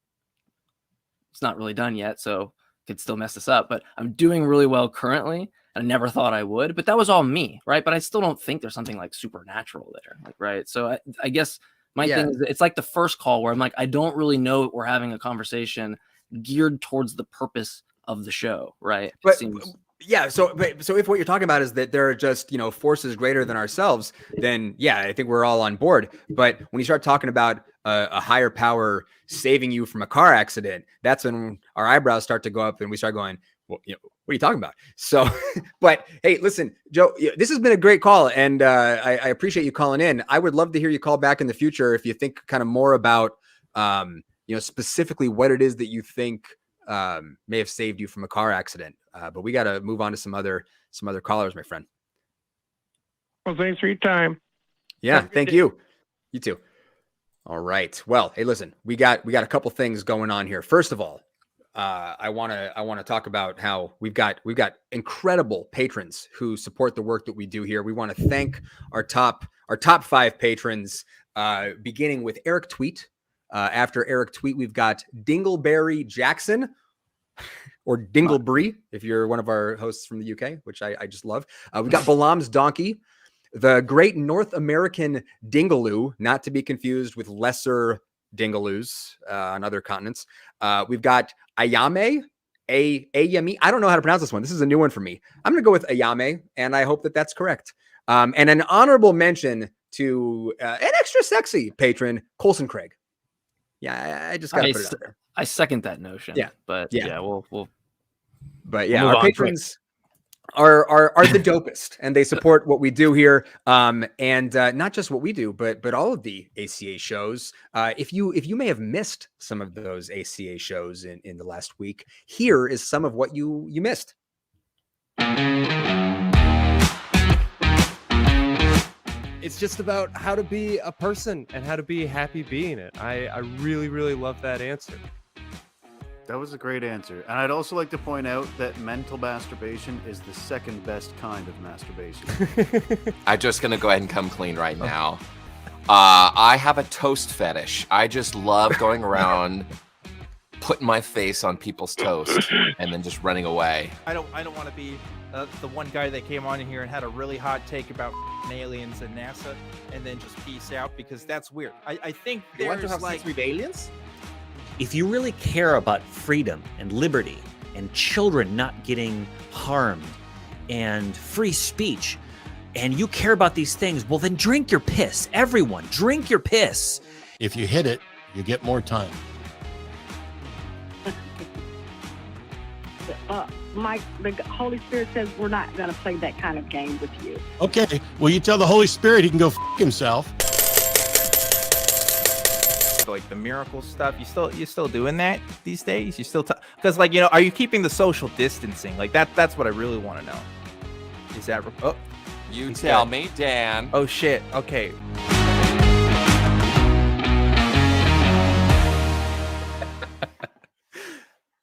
not really done yet, so could still mess this up, but I'm doing really well currently. I never thought I would, but that was all me, right? But I still don't think there's something like supernatural there, like, right? So I guess my thing is, it's like the first call where I'm like, I don't really know if we're having a conversation geared towards the purpose of the show, right? But yeah, so if what you're talking about is that there are just, you know, forces greater than ourselves, then yeah, I think we're all on board. But when you start talking about a higher power saving you from a car accident, that's when our eyebrows start to go up and we start going, well, you know, what are you talking about? So, but hey, listen, Joe, this has been a great call, and I appreciate you calling in. I would love to hear you call back in the future if you think kind of more about, you know, specifically what it is that you think may have saved you from a car accident. But we got to move on to some other callers, my friend. Well, thanks for your time. Yeah, thank you. You too. All right. Well, hey, listen, we got a couple things going on here. First of all, I want to talk about how we've got incredible patrons who support the work that we do here. We want to thank our top 5 patrons, beginning with Eric Tweet. After Eric Tweet, we've got Dingleberry Jackson, or Dingleberry, if you're one of our hosts from the UK, which I just love. We've got Balaam's Donkey, the Great North American Dingaloo, not to be confused with lesser Dingaloos on other continents. We've got Ayame, Ayame. I don't know how to pronounce this one. This is a new one for me. I'm going to go with Ayame, and I hope that that's correct. And an honorable mention to an extra sexy patron, Colson Craig. Yeah, I just got to put it out there. I second that notion. Yeah, but yeah, we'll But yeah, our patrons are the dopest, and they support what we do here. And not just what we do, but all of the ACA shows. If you may have missed some of those ACA shows in the last week, here is some of what you missed. It's just about how to be a person and how to be happy being it. I really, really love that answer. That was a great answer. And I'd also like to point out that mental masturbation is the second best kind of masturbation. I'm just going to go ahead and come clean right now. I have a toast fetish. I just love going around putting my face on people's toast and then just running away. I don't want to be the one guy that came on here and had a really hot take about aliens and NASA and then just peace out, because that's weird. I think you want to there's have like sex with aliens? If you really care about freedom and liberty and children not getting harmed and free speech, and you care about these things, well, then drink your piss. Everyone, drink your piss. If you hit it, you get more time. Mike, the Holy Spirit says we're not going to play that kind of game with you. Okay, well, you tell the Holy Spirit he can go f*** himself. like the miracle stuff. You still doing that these days? You still because like, you know, are you keeping the social distancing? Like that's what I really want to know. Is that you tell me, Dan? Oh shit. Okay.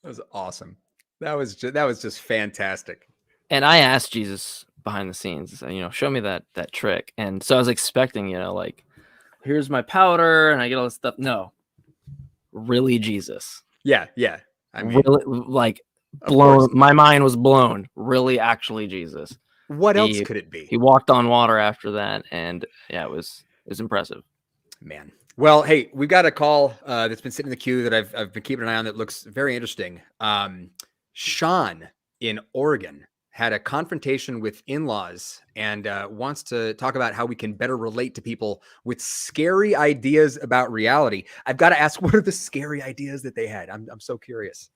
That was awesome. That was just fantastic. And I asked Jesus behind the scenes, you know, show me that trick. And so I was expecting, you know, like, here's my powder and I get all this stuff. No, really, Jesus. Yeah. I mean, really, like, blown. My mind was blown. Really, actually, Jesus. What else could it be? He walked on water after that, and yeah, it was impressive. Man. Well, hey, we've got a call that's been sitting in the queue that I've been keeping an eye on that looks very interesting. Sean in Oregon had a confrontation with in-laws and wants to talk about how we can better relate to people with scary ideas about reality. I've got to ask, what are the scary ideas that they had? I'm so curious.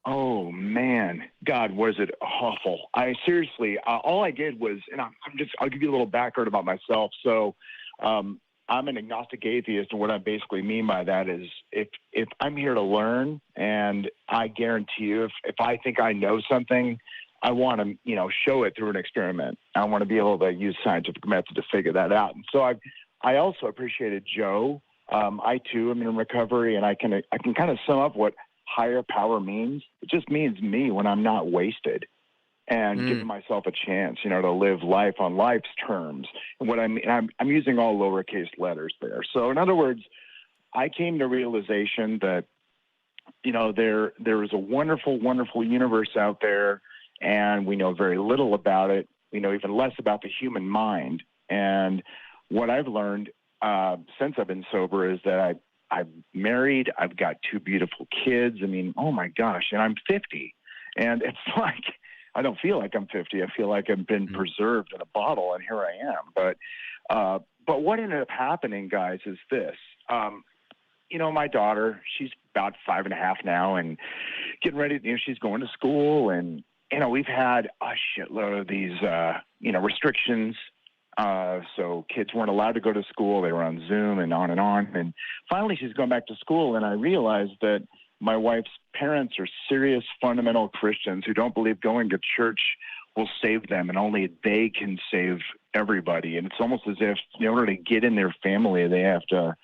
Oh man, God, was it awful? I seriously, all I did was, and I'll give you a little background about myself. So, I'm an agnostic atheist, and what I basically mean by that is if I'm here to learn, and I guarantee you, if I think I know something, I want to, you know, show it through an experiment. I want to be able to use scientific method to figure that out. And so I also appreciated Joe. I too am in recovery, and I can kind of sum up what higher power means. It just means me when I'm not wasted. and giving myself a chance, you know, to live life on life's terms. And what I mean, I'm using all lowercase letters there. So in other words, I came to realization that, you know, there is a wonderful, wonderful universe out there, and we know very little about it. We know even less about the human mind. And what I've learned since I've been sober is that I'm married. I've got 2 beautiful kids. I mean, oh my gosh, and I'm 50. And it's like, I don't feel like I'm 50. I feel like I've been preserved in a bottle, and here I am. But what ended up happening, guys, is this. You know, my daughter, she's about 5.5 now, and getting ready. You know, she's going to school, and you know, we've had a shitload of these, you know, restrictions. So kids weren't allowed to go to school. They were on Zoom and on. And finally, she's going back to school, and I realized that my wife's parents are serious fundamental Christians who don't believe going to church will save them, and only they can save everybody. And it's almost as if in order to get in their family, they have to,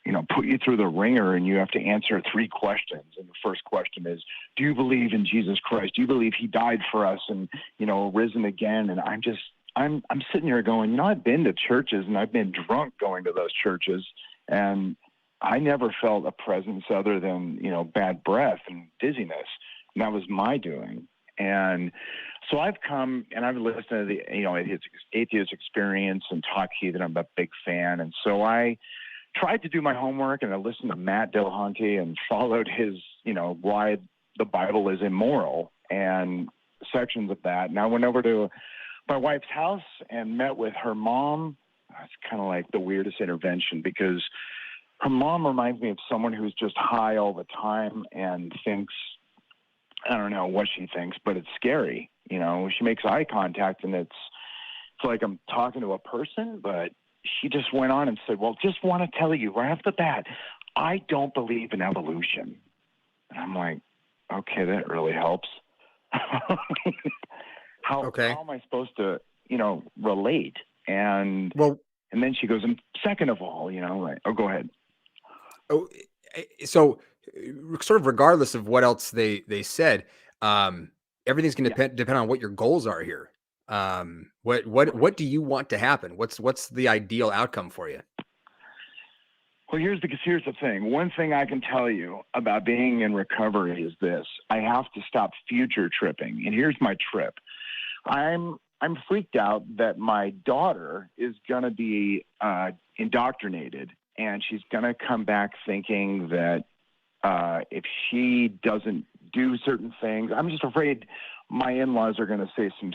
you know, put you through the ringer, and you have to answer 3 questions. And the first question is, do you believe in Jesus Christ? Do you believe he died for us and, you know, risen again? And I'm sitting here going, you know, I've been to churches, and I've been drunk going to those churches, and I never felt a presence other than, you know, bad breath and dizziness. And that was my doing. And so I've come and I've listened to the, you know, Atheist Experience and Talk Heathen. I'm a big fan. And so I tried to do my homework, and I listened to Matt Dillahunty and followed his, you know, why the Bible is immoral and sections of that. And I went over to my wife's house and met with her mom. It's kind of like the weirdest intervention, because her mom reminds me of someone who's just high all the time and thinks, I don't know what she thinks, but it's scary. You know, she makes eye contact, and it's like I'm talking to a person, but she just went on and said, well, just want to tell you right off the bat, I don't believe in evolution. And I'm like, okay, that really helps. How am I supposed to, you know, relate? And then she goes, and second of all, you know, like, oh, go ahead. Oh, so sort of regardless of what else they said, everything's going to depend on what your goals are here. What do you want to happen? What's the ideal outcome for you? Well, here's the thing. One thing I can tell you about being in recovery is this: I have to stop future tripping. And here's my trip. I'm freaked out that my daughter is going to be indoctrinated, and she's going to come back thinking that if she doesn't do certain things, I'm just afraid my in-laws are going to say some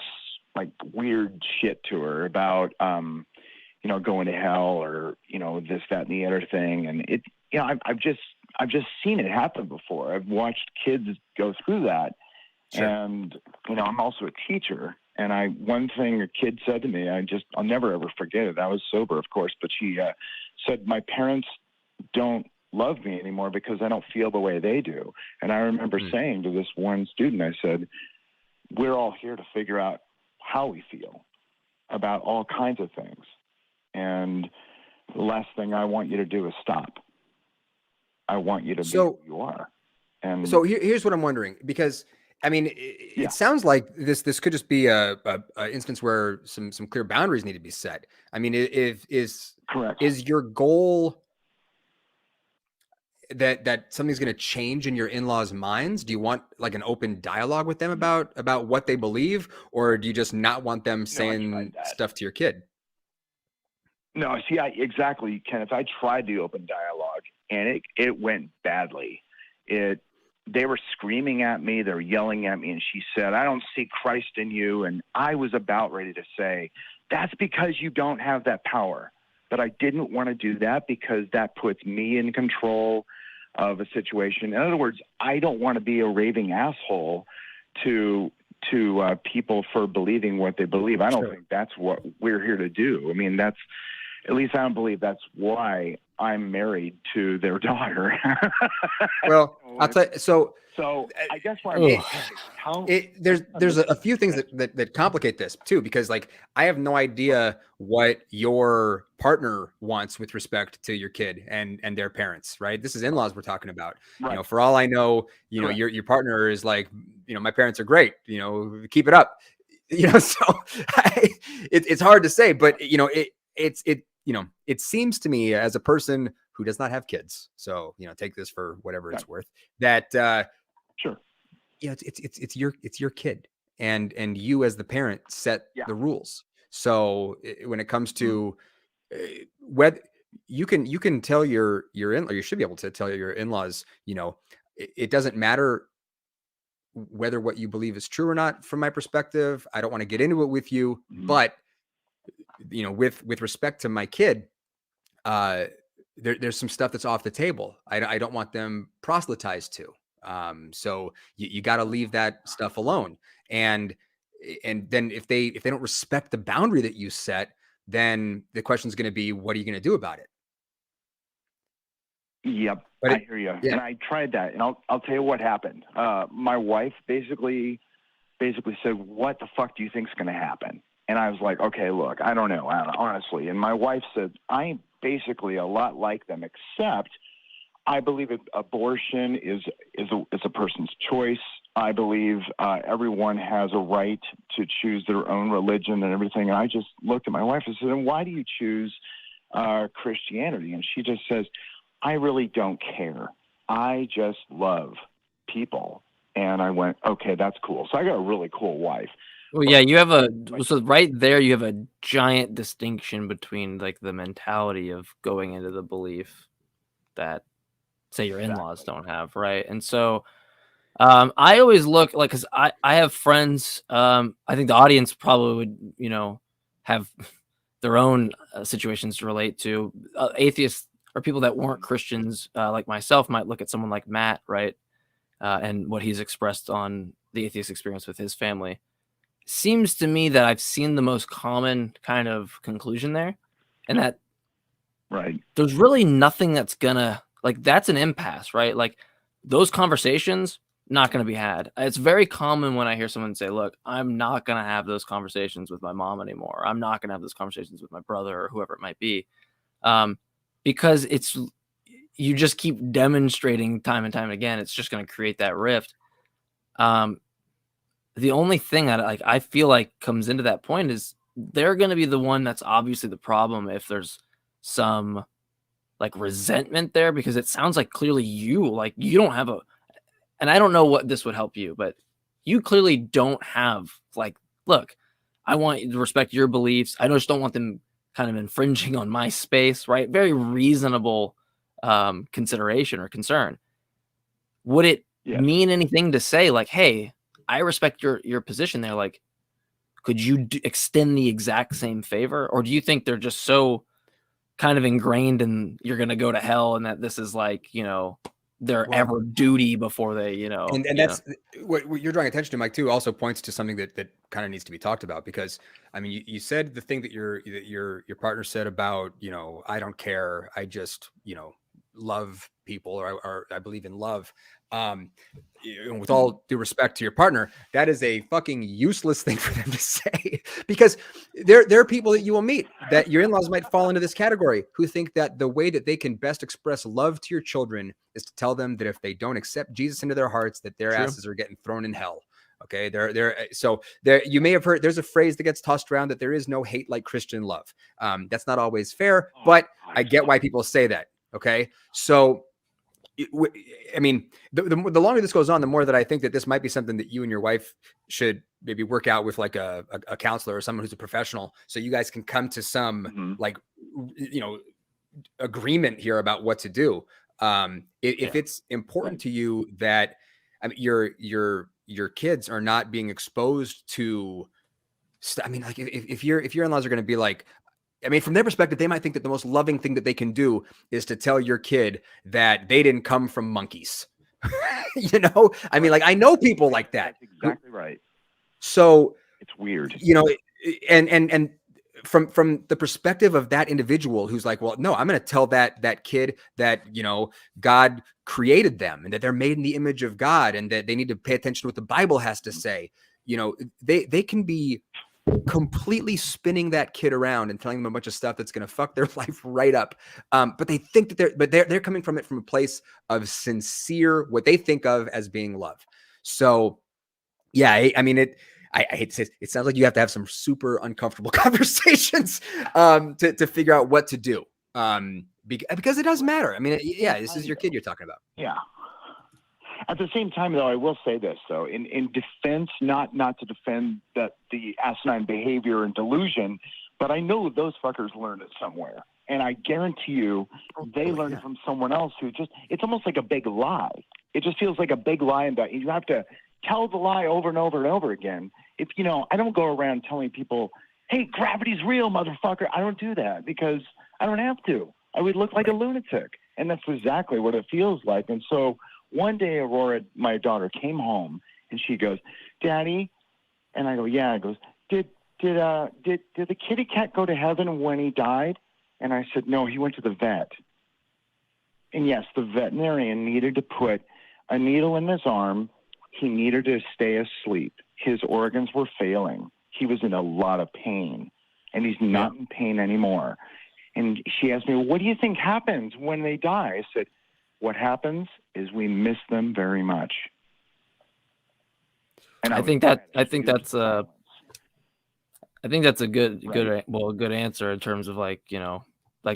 like weird shit to her about, you know, going to hell or, you know, this, that, and the other thing. And it, you know, I've just seen it happen before. I've watched kids go through that. Sure. And, you know, I'm also a teacher. And one thing a kid said to me, I'll never ever forget it. I was sober, of course, but she said, my parents don't love me anymore because I don't feel the way they do. And I remember saying to this one student, I said, we're all here to figure out how we feel about all kinds of things. And the last thing I want you to do is stop. I want you to be who you are. And so here's what I'm wondering, because I mean, it sounds like this could just be a instance where some clear boundaries need to be set. I mean, is your goal that something's going to change in your in-laws' minds? Do you want like an open dialogue with them about what they believe, or do you just not want them saying stuff to your kid? No, see, exactly, Kenneth. I tried the open dialogue, and it went badly. They were screaming at me, they were yelling at me, and she said, I don't see Christ in you. And I was about ready to say, that's because you don't have that power. But I didn't want to do that because that puts me in control of a situation. In other words, I don't want to be a raving asshole to people for believing what they believe. I don't think that's what we're here to do. I mean, at least I don't believe that's why I'm married to their daughter. Well, I'll tell you. So I guess what I'm how there's a few things that complicate this too, because like I have no idea what your partner wants with respect to your kid and their parents, right? This is in-laws we're talking about. Right. You know, for all I know, you know, your partner is like, you know, my parents are great, you know, keep it up. You know, so it's hard to say, but you know, you know, it seems to me as a person who does not have kids, so you know, take this for whatever it's worth, that sure, you know, it's your kid, and you as the parent set the rules. So when it comes to whether you can tell your in, or you should be able to tell your in-laws, you know, it doesn't matter whether what you believe is true or not. From my perspective, I don't want to get into it with you, but you know, with respect to my kid, there's some stuff that's off the table. I don't want them proselytized to. So you got to leave that stuff alone. And then if they don't respect the boundary that you set, then the question is going to be, what are you going to do about it? Yep, but I hear you. And I tried that, and I'll tell you what happened. My wife basically said, "What the fuck do you think's going to happen?" And I was like, "Okay, look, I don't know, honestly." And my wife said, "I'm basically a lot like them, except I believe abortion is a person's choice. I believe everyone has a right to choose their own religion and everything." And I just looked at my wife and said, "And why do you choose Christianity?" And she just says, "I really don't care. I just love people." And I went, "Okay, that's cool." So I got a really cool wife. Well, yeah, you have so right there, you have a giant distinction between like the mentality of going into the belief that, say, your in-laws don't have, right? And so I always look like, because I have friends, I think the audience probably would, you know, have their own situations to relate to. Atheists or people that weren't Christians, like myself, might look at someone like Matt, right? And what he's expressed on the atheist experience with his family. Seems to me that I've seen the most common kind of conclusion there, and that there's really nothing that's gonna, like, that's an impasse, right? Like, those conversations not gonna be had. It's very common when I hear someone say, "Look, I'm not gonna have those conversations with my mom anymore. I'm not gonna have those conversations with my brother," or whoever it might be, because it's, you just keep demonstrating time and time again. It's just gonna create that rift. The only thing that I feel like comes into that point is they're going to be the one that's obviously the problem if there's some like resentment there, because it sounds like clearly you don't have and I don't know what this would help you, but you clearly don't have like, look, I want you to respect your beliefs. I just don't want them kind of infringing on my space, right? Very reasonable consideration or concern. Would it mean anything to say like, "Hey, I respect your position there. Like, could you extend the exact same favor?" Or do you think they're just so kind of ingrained and you're going to go to hell, and that this is like, you know, their ever duty before they, you know, and that's what you're drawing attention to, Mike, too, also points to something that kind of needs to be talked about, because I mean, you said the thing that your partner said about, you know, "I don't care. I just, you know, love people," or I believe in love. With all due respect to your partner, that is a fucking useless thing for them to say, because there are people that you will meet that your in-laws might fall into this category, who think that the way that they can best express love to your children is to tell them that if they don't accept Jesus into their hearts, that their asses are getting thrown in hell. Okay, you may have heard there's a phrase that gets tossed around that there is no hate like Christian love. That's not always fair, but I get why people say that. Okay, so I mean, the longer this goes on, the more that I think that this might be something that you and your wife should maybe work out with like a counselor or someone who's a professional, so you guys can come to some like, you know, agreement here about what to do. If it's important to you that, I mean, your kids are not being exposed to, I mean, like if your in-laws are going to be like, I mean, from their perspective, they might think that the most loving thing that they can do is to tell your kid that they didn't come from monkeys. You know, I mean, like, I know people like that. That's exactly right. So it's weird, you know, and from the perspective of that individual who's like, well, no, I'm going to tell that kid that, God created them and that they're made in the image of God and that they need to pay attention to what the Bible has to say. They can be completely spinning that kid around and telling them a bunch of stuff that's going to fuck their life right up. But they think that they're coming from it from a place of sincere, what they think of as being love. So yeah, I hate to say it sounds like you have to have some super uncomfortable conversations to figure out what to do. Because it does matter. I mean, this is your kid you're talking about. Yeah. At the same time, though, I will say this, though, in defense, not to defend the asinine behavior and delusion, but I know those fuckers learned it somewhere. And I guarantee you they learned it from someone else who it's almost like a big lie. It just feels like a big lie, and you have to tell the lie over and over and over again. If I don't go around telling people, hey, gravity's real, motherfucker. I don't do that because I don't have to. I would look like a lunatic. And that's exactly what it feels like. And so one day, Aurora, my daughter, came home and she goes, Daddy, and I go, yeah. It goes, did the kitty cat go to heaven when he died? And I said, no, he went to the vet. And yes, the veterinarian needed to put a needle in his arm. He needed to stay asleep. His organs were failing. He was in a lot of pain, and he's not in pain anymore. And she asked me, what do you think happens when they die? I said, what happens is we miss them very much. And I think that's a good answer in terms of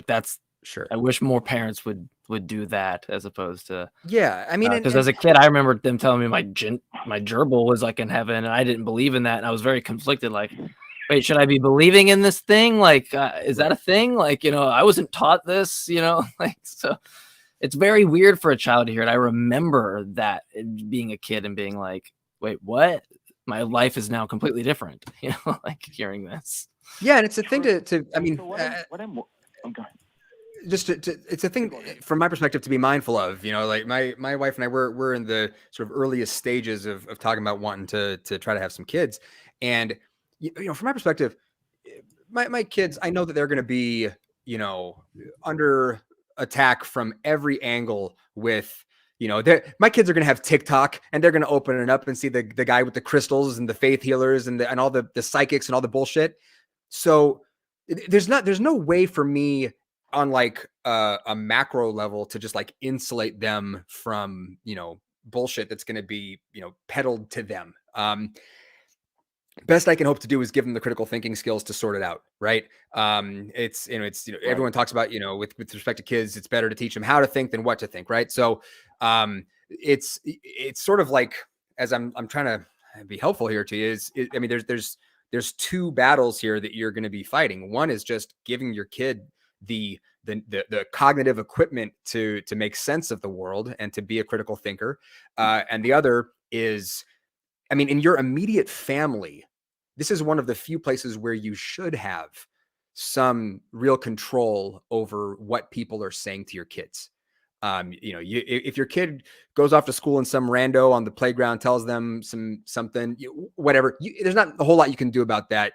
that's sure. I wish more parents would do that as opposed to because as a kid I remember them telling me my gerbil was like in heaven and I didn't believe in that and I was very conflicted. Like, wait, should I be believing in this thing? Like, is that a thing? Like, I wasn't taught this. So it's very weird for a child to hear it. I remember that being a kid and being like, wait, what? My life is now completely different. Like hearing this. Yeah, and it's a thing to it's a thing from my perspective to be mindful of. Like my wife and I we're in the sort of earliest stages of talking about wanting to try to have some kids, and from my perspective, my kids, I know that they're going to be under attack from every angle with. My kids are going to have TikTok and they're going to open it up and see the guy with the crystals and the faith healers and all the psychics and all the bullshit. So there's no way for me on like a macro level to just like insulate them from, bullshit that's going to be, peddled to them. Best I can hope to do is give them the critical thinking skills to sort it out. Right. Everyone talks about, with respect to kids, it's better to teach them how to think than what to think. Right. So it's sort of like, as I'm trying to be helpful here to you there's two battles here that you're going to be fighting. One is just giving your kid the cognitive equipment to make sense of the world and to be a critical thinker. And the other is, in your immediate family, this is one of the few places where you should have some real control over what people are saying to your kids. If your kid goes off to school and some rando on the playground tells them something, whatever, there's not a whole lot you can do about that,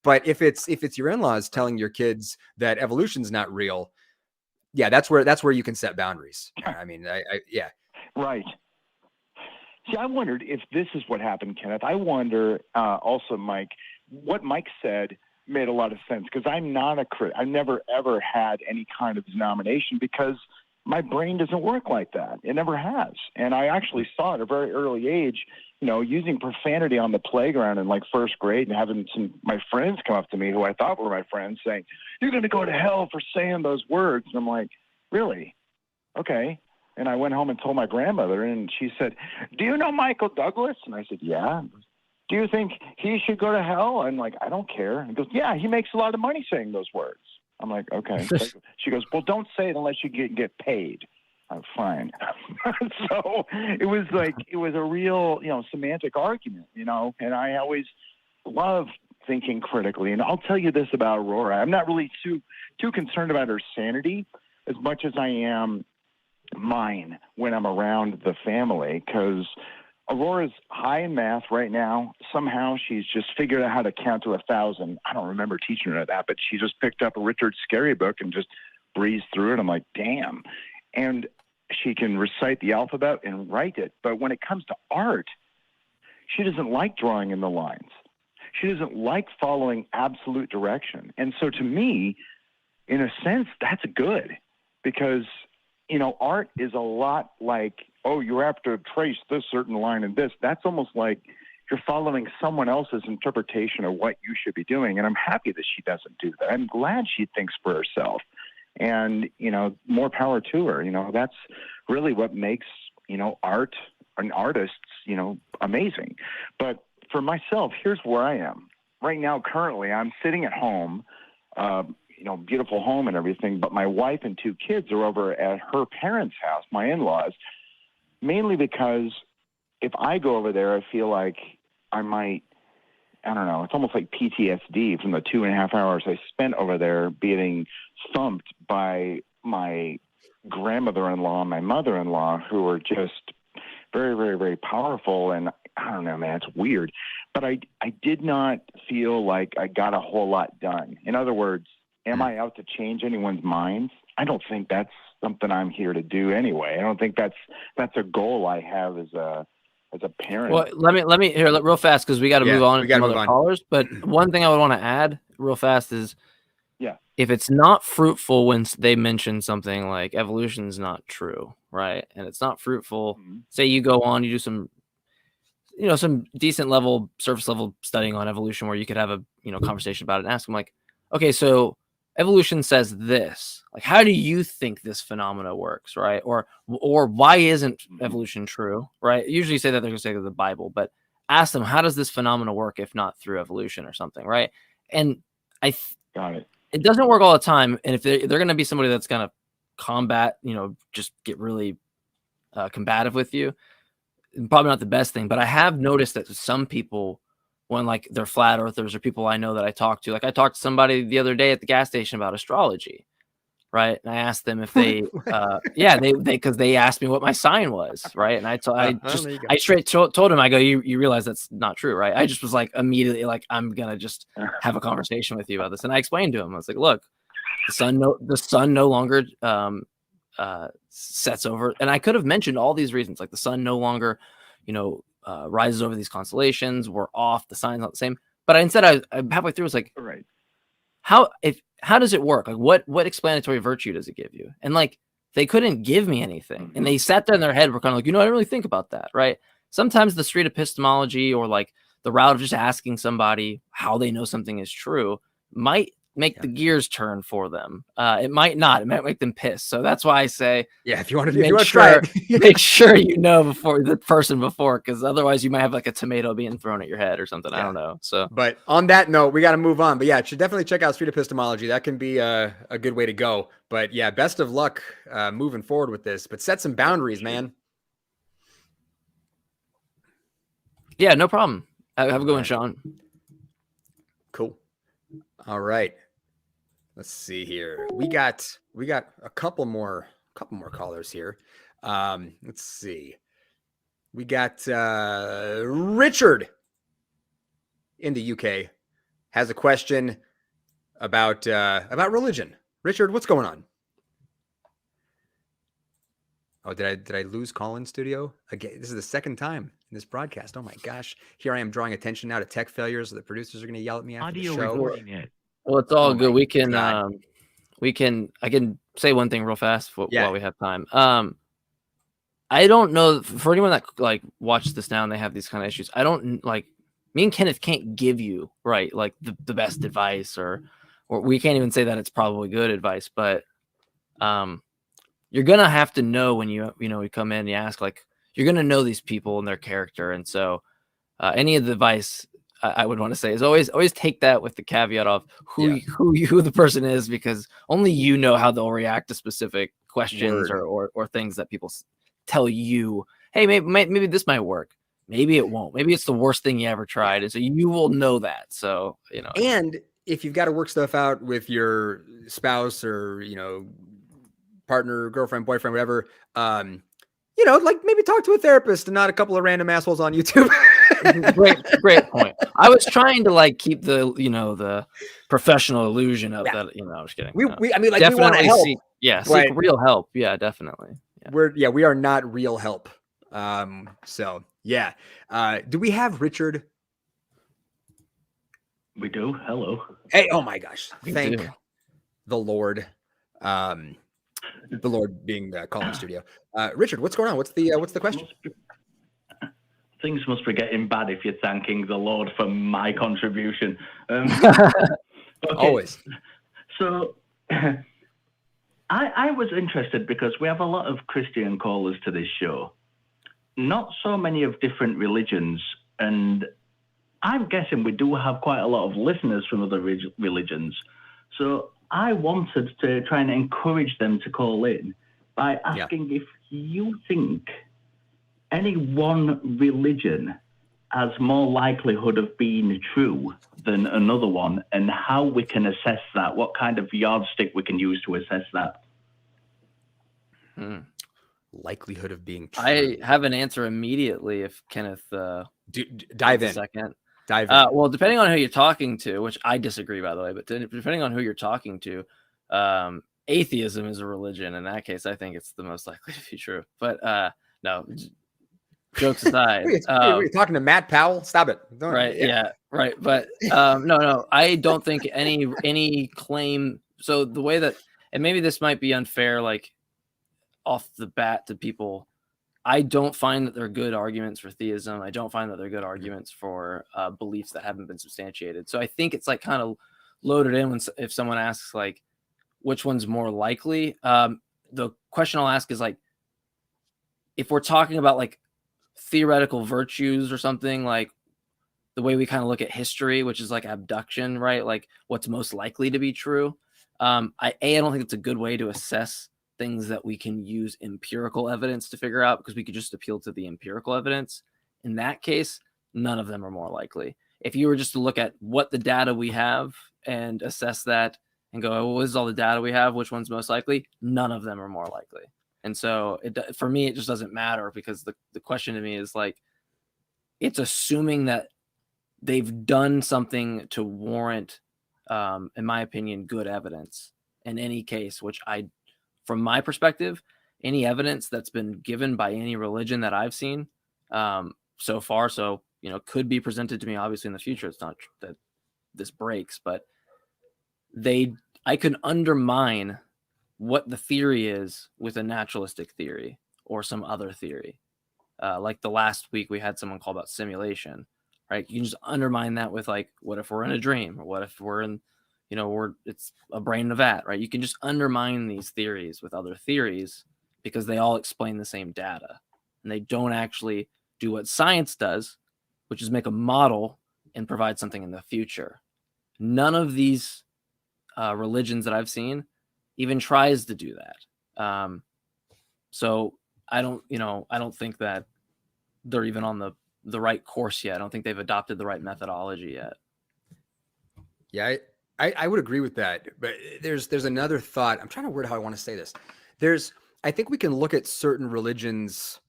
but if it's your in-laws telling your kids that evolution's not real, that's where you can set boundaries. Right. See, I wondered if this is what happened, Kenneth. I wonder also, Mike, what Mike said made a lot of sense because I'm not I've never ever had any kind of denomination because my brain doesn't work like that. It never has. And I actually saw at a very early age, using profanity on the playground in like first grade and having my friends come up to me who I thought were my friends saying, you're going to go to hell for saying those words. And I'm like, really? Okay. And I went home and told my grandmother, and she said, do you know Michael Douglas? And I said, yeah. Do you think he should go to hell? I'm like, I don't care. And he goes, yeah, he makes a lot of money saying those words. I'm like, okay. She goes, well, don't say it unless you get paid. I'm fine. So it was a real, semantic argument, and I always love thinking critically. And I'll tell you this about Aurora. I'm not really too concerned about her sanity as much as I am mine when I'm around the family, because Aurora's high in math right now. Somehow she's just figured out how to count to 1,000. I don't remember teaching her that, but she just picked up a Richard Scarry book and just breezed through it. I'm like, damn. And she can recite the alphabet and write it. But when it comes to art, she doesn't like drawing in the lines. She doesn't like following absolute direction. And so to me, in a sense, that's good because, you know, art is a lot like, oh, you have to trace this certain line and this. That's almost like you're following someone else's interpretation of what you should be doing. And I'm happy that she doesn't do that. I'm glad she thinks for herself. And, you know, more power to her. You know, that's really what makes, you know, art and artists, you know, amazing. But for myself, here's where I am. Right now, currently, I'm sitting at home, you know, beautiful home and everything, but my wife and 2 kids are over at her parents' house, my in-laws, mainly because if I go over there, I feel like I might, I don't know, it's almost like PTSD from the 2.5 hours I spent over there being thumped by my grandmother-in-law and my mother-in-law, who were just very, very, very powerful. And I don't know, man, it's weird. But I did not feel like I got a whole lot done. In other words, am I out to change anyone's minds? I don't think that's something I'm here to do anyway. I don't think that's a goal I have as a parent. Well, let me here real fast because we got to move on to other callers. But one thing I would want to add real fast is, if it's not fruitful when they mention something like evolution is not true, right? And it's not fruitful. Say you go on, you do some, you know, some decent level, surface level studying on evolution where you could have a, you know, conversation about it and ask them like, okay, so evolution says this, like, how do you think this phenomena works, right? Or why isn't evolution true, right? Usually say that they're going to say the Bible, but ask them, how does this phenomena work if not through evolution or something, right? And got it. It doesn't work all the time. And if they're going to be somebody that's going to combat, you know, just get really combative with you, probably not the best thing. But I have noticed that some people, when like they're flat earthers or people I know that I talk to, like I talked to somebody the other day at the gas station about astrology, right? And I asked them if they, because they asked me what my sign was, right? And I straight told him, I go, you realize that's not true, right? I just was like immediately like, I'm gonna just have a conversation with you about this, and I explained to him, I was like, look, the sun no longer sets over, and I could have mentioned all these reasons, like the sun no longer, you know, rises over these constellations, we're off, the sign's not the same. But instead, I halfway through was like, right, how does it work? Like what explanatory virtue does it give you? And like they couldn't give me anything, and they sat there in their head, were kind of like, you know, I didn't really think about that, right? Sometimes the street epistemology or like the route of just asking somebody how they know something is true might make the gears turn for them. It might not. It might make them pissed. So that's why I say, if you want to try it, make sure you know before the person before, because otherwise you might have like a tomato being thrown at your head or something. I don't know. So, but on that note, we got to move on. But yeah, should definitely check out street epistemology. That can be a good way to go. But yeah, best of luck moving forward with this. But set some boundaries, man. Yeah, no problem. Have a good one, Sean. Cool. All right. Let's see here. We got a couple more callers here. Let's see. We got Richard in the UK has a question about religion. Richard, what's going on? Oh, did I lose Colin Studio again? This is the second time in this broadcast. Oh my gosh! Here I am drawing attention now to tech failures. The producers are going to yell at me after the show. Well, it's all good. I can say one thing real fast while we have time. I don't know for anyone that like watches this now and they have these kind of issues. I don't like me and Kenneth can't give you like the best advice or we can't even say that it's probably good advice, but you're gonna have to know when you come in and you ask, like, you're gonna know these people and their character, and so any of the advice I would want to say is always take that with the caveat of who the person is, because only you know how they'll react to specific questions or things that people tell you. Hey, maybe this might work. Maybe it won't. Maybe it's the worst thing you ever tried, and so you will know that. So and if you've got to work stuff out with your spouse or partner, girlfriend, boyfriend, whatever, like maybe talk to a therapist and not a couple of random assholes on YouTube. Great point. I was trying to like keep the the professional illusion of that. I was kidding. We I mean, like, definitely we want to help. seek real help. Yeah, definitely. Yeah. We are not real help. So yeah. Do we have Richard? We do. Hello. Hey, oh my gosh. We Thank do. the Lord. The Lord being the calling studio. Richard, what's going on? What's the question? Things must be getting bad if you're thanking the Lord for my contribution. Always. So I was interested because we have a lot of Christian callers to this show. Not so many of different religions, and I'm guessing we do have quite a lot of listeners from other religions. So I wanted to try and encourage them to call in by asking if you think any one religion has more likelihood of being true than another one, and how we can assess that, what kind of yardstick we can use to assess that. Likelihood of being true. I have an answer immediately if Kenneth dive in. Second. Dive in. Well, depending on who you're talking to, which I disagree, by the way, but depending on who you're talking to, atheism is a religion. In that case, I think it's the most likely to be true. But no, jokes aside. You're talking to Matt Powell? Stop it. Right. Yeah. Right. But no, I don't think any claim. So the way that, and maybe this might be unfair, like off the bat to people, I don't find that they're good arguments for theism. I don't find that they're good arguments for beliefs that haven't been substantiated. So I think it's like kind of loaded in if someone asks like, which one's more likely? The question I'll ask is like, if we're talking about like theoretical virtues or something, like the way we kind of look at history, which is like abduction, right? Like what's most likely to be true. I don't think it's a good way to assess things that we can use empirical evidence to figure out, because we could just appeal to the empirical evidence. In that case, none of them are more likely. If you were just to look at what the data we have and assess that and go, well, this is all the data we have, which one's most likely? None of them are more likely. And so for me, it just doesn't matter, because the question to me is like, it's assuming that they've done something to warrant, in my opinion, good evidence in any case, which from my perspective, any evidence that's been given by any religion that I've seen so far, could be presented to me obviously in the future. It's not that this breaks, but I can undermine what the theory is with a naturalistic theory or some other theory. Like the last week we had someone call about simulation, right? You can just undermine that with like, what if we're in a dream, or what if we're in, it's a brain in a vat, right? You can just undermine these theories with other theories because they all explain the same data, and they don't actually do what science does, which is make a model and provide something in the future. None of these religions that I've seen even tries to do that. So I don't think that they're even on the right course yet. I don't think they've adopted the right methodology yet. Yeah, I would agree with that, but there's another thought. I'm trying to word how I want to say this. I think we can look at certain religions,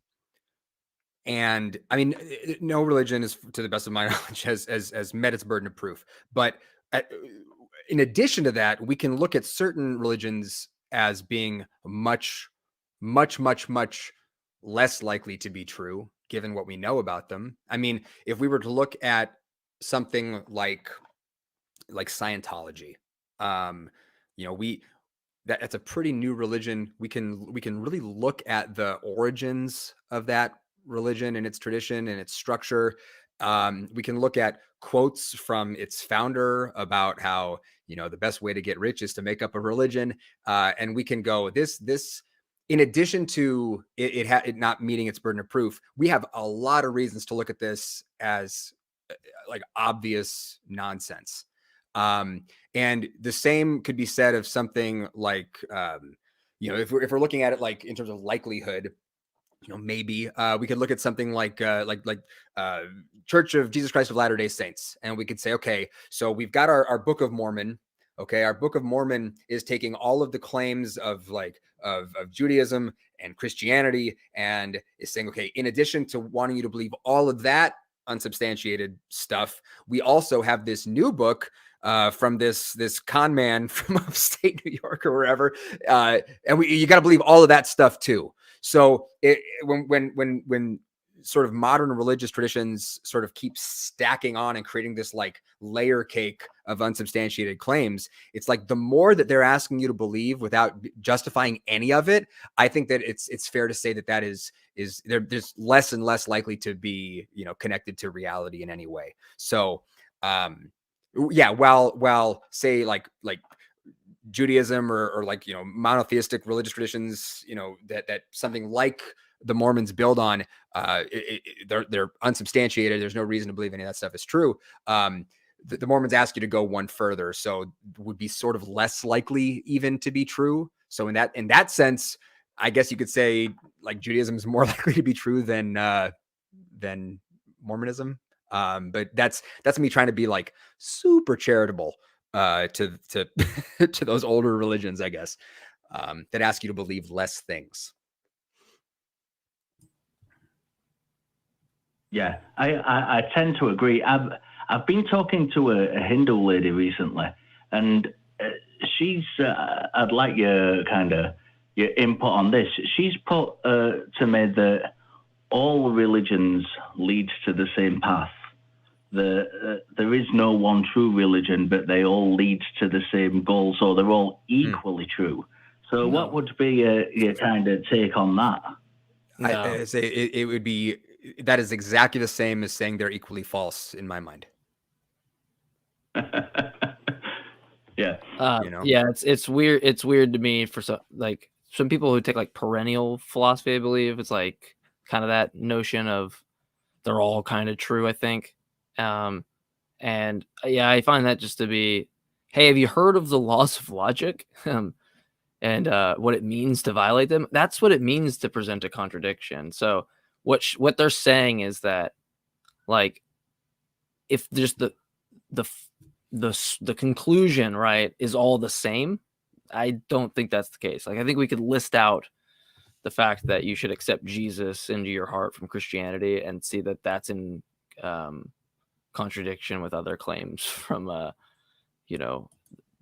and I mean, no religion is, to the best of my knowledge, has met its burden of proof. But in addition to that, we can look at certain religions as being much, much, much, much less likely to be true, given what we know about them. I mean, if we were to look at something like Scientology, that's a pretty new religion. We can really look at the origins of that religion and its tradition and its structure. We can look at quotes from its founder about how, the best way to get rich is to make up a religion. And we can go, this, in addition to it not meeting its burden of proof, we have a lot of reasons to look at this as like obvious nonsense. And the same could be said of something like, if we're looking at it like in terms of likelihood, maybe we could look at something like Church of Jesus Christ of Latter-day Saints, and we could say, okay, so we've got our Book of Mormon. Okay, our Book of Mormon is taking all of the claims of Judaism and Christianity and is saying, okay, in addition to wanting you to believe all of that unsubstantiated stuff, we also have this new book from this con man from upstate New York or wherever, and you got to believe all of that stuff too. So when sort of modern religious traditions sort of keep stacking on and creating this like layer cake of unsubstantiated claims, it's like the more that they're asking you to believe without justifying any of it, I think that it's fair to say that there's less and less likely to be, connected to reality in any way. So, while say like Judaism or like, monotheistic religious traditions, that something like the Mormons build on, they're unsubstantiated. There's no reason to believe any of that stuff is true. The Mormons ask you to go one further, so would be sort of less likely even to be true. So in that sense, I guess you could say like Judaism is more likely to be true than Mormonism. But that's me trying to be like super charitable to to those older religions, I guess, that ask you to believe less things. Yeah, I tend to agree. I've been talking to a Hindu lady recently, and she's I'd like your input on this. She's put to me that all religions lead to the same path. There is no one true religion, but they all lead to the same goal, so they're all equally true. So what would be your kind of take on that? I say it would be, that is exactly the same as saying they're equally false in my mind. Yeah. Yeah, it's weird. It's weird to me for some people who take like perennial philosophy, I believe it's like kind of that notion of they're all kind of true, I think. And yeah, I find that just to be, hey, have you heard of the laws of logic? And what it means to violate them? That's what it means to present a contradiction. So what they're saying is that, like, if there's the conclusion, right, is all the same, I don't think that's the case. Like, I think we could list out the fact that you should accept Jesus into your heart from Christianity and see that that's in contradiction with other claims from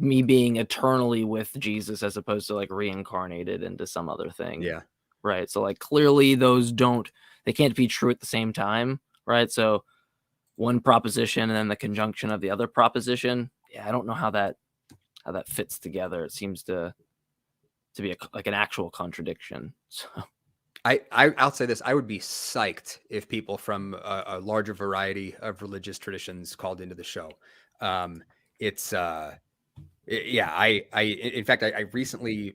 me being eternally with Jesus as opposed to like reincarnated into some other thing. Yeah. Right. So like clearly they can't be true at the same time. Right. So one proposition and then the conjunction of the other proposition. Yeah. I don't know how that fits together. It seems to be like an actual contradiction. So I'll say this. I would be psyched if people from a larger variety of religious traditions called into the show. In fact, I recently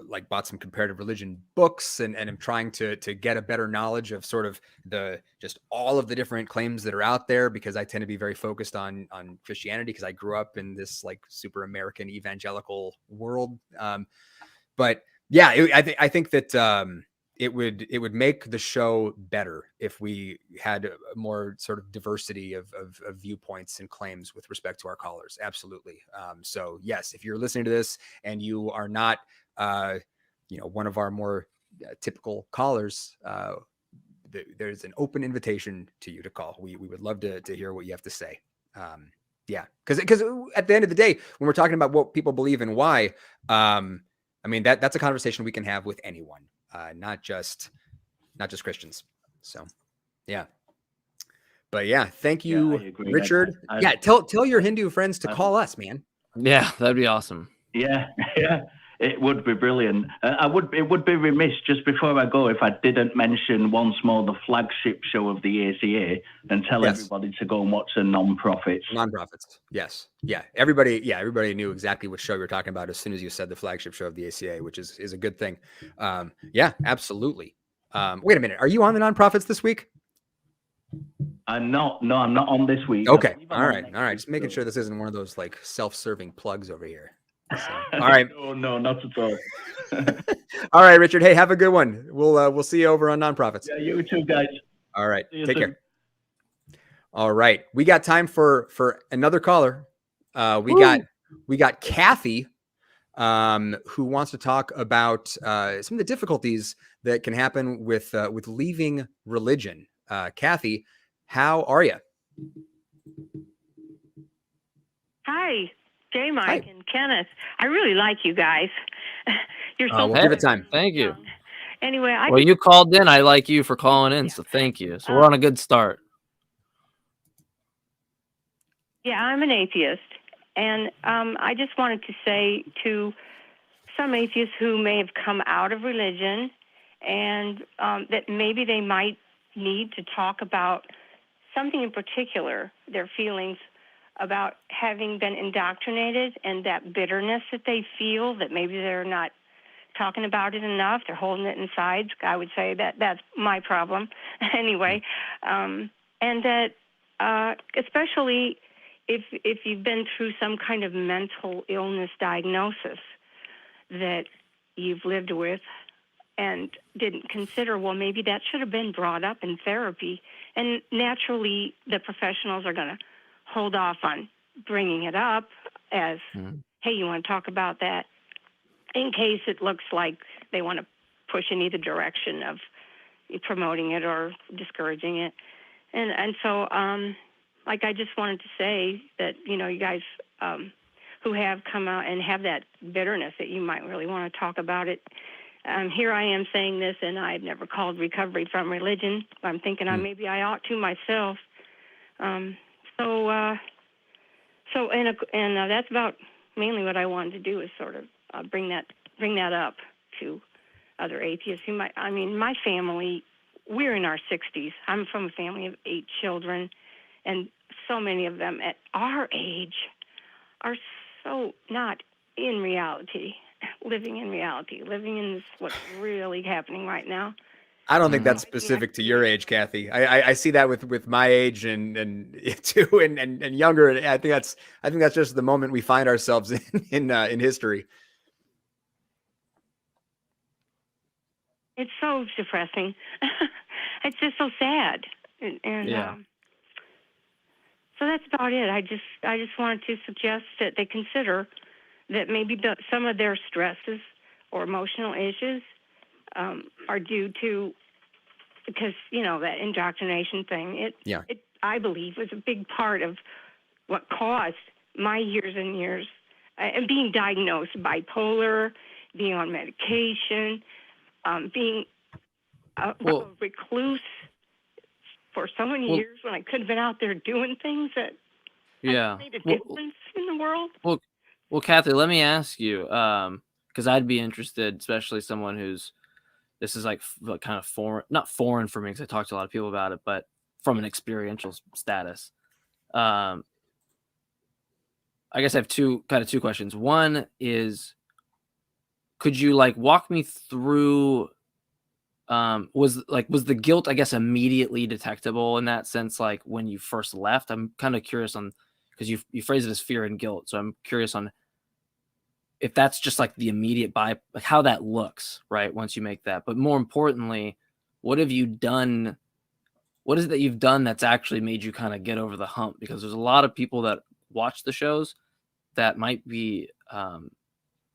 like bought some comparative religion books and am trying to get a better knowledge of sort of just all of the different claims that are out there, because I tend to be very focused on Christianity because I grew up in this like super American evangelical world. But yeah, I think that it would make the show better if we had a more sort of diversity of viewpoints and claims with respect to our callers. Absolutely. So yes, if you're listening to this and you are not, one of our more typical callers, there's an open invitation to you to call. We would love to hear what you have to say. Yeah, because at the end of the day, when we're talking about what people believe and why, I mean, that's a conversation we can have with anyone. Not just Christians. So, yeah. But yeah, thank you, Richard. Tell your Hindu friends to call us, man. Yeah, that'd be awesome. Yeah, it would be brilliant. It would be remiss just before I go if I didn't mention once more the flagship show of the ACA and tell everybody to go and watch the non-profits. Non-profits. Yes. Yeah. Everybody knew exactly what show you were talking about as soon as you said the flagship show of the ACA, which is a good thing. Yeah, absolutely. Wait a minute. Are you on the non-profits this week? I'm not. No, I'm not on this week. Okay. All right. Just making sure this isn't one of those like self-serving plugs over here. So, all right. No, not at all. All right, Richard. Hey, have a good one. We'll see you over on non-profits. Yeah, you too, guys. All right. Take care. All right. We got time for another caller. We got We got Kathy, who wants to talk about some of the difficulties that can happen with leaving religion. Kathy, how are you? Hi, Jmike and Kenneth. I really like you guys. You're so we'll give it time. Thank you. Anyway, Well, you called in. I like you for calling in, so thank you. So we're on a good start. Yeah, I'm an atheist, and I just wanted to say to some atheists who may have come out of religion and that maybe they might need to talk about something in particular, their feelings about having been indoctrinated and that bitterness that they feel, that maybe they're not talking about it enough, they're holding it inside. I would say that that's my problem anyway. And that especially if you've been through some kind of mental illness diagnosis that you've lived with and didn't consider, well, maybe that should have been brought up in therapy. And naturally, the professionals are going to hold off on bringing it up as, hey, you want to talk about that, in case it looks like they want to push in either direction of promoting it or discouraging it. And so, like, I just wanted to say that, you know, you guys who have come out and have that bitterness that you might really want to talk about it. Here I am saying this, and I've never called recovery from religion. I'm thinking maybe I ought to myself. And that's about mainly what I wanted to do, is sort of bring that up to other atheists who might. I mean, my family, we're in our 60s. I'm from a family of 8 children, and so many of them at our age are so not in reality, living in this what's really happening right now. I don't think that's specific to your age, Kathy. I see that with my age and too and younger. And I think that's just the moment we find ourselves in history. It's so depressing. It's just so sad. And yeah. So that's about it. I just wanted to suggest that they consider that maybe some of their stresses or emotional issues are due to, because, you know, that indoctrination thing, it I believe was a big part of what caused my years and years, and being diagnosed bipolar, being on medication, being a recluse for so many years when I could have been out there doing things that made a difference in the world. Well, Kathy, let me ask you, because I'd be interested, especially someone this is like kind of foreign, not foreign for me because I talked to a lot of people about it, but from an experiential status. I guess I have two questions. One is, could you like walk me through, was the guilt, I guess, immediately detectable in that sense? Like when you first left, I'm kind of curious on, because you phrase it as fear and guilt. So I'm curious on if that's just like the immediate like how that looks, right, once you make that. But more importantly, what have you done? What is it that you've done that's actually made you kind of get over the hump? Because there's a lot of people that watch the shows that might be, I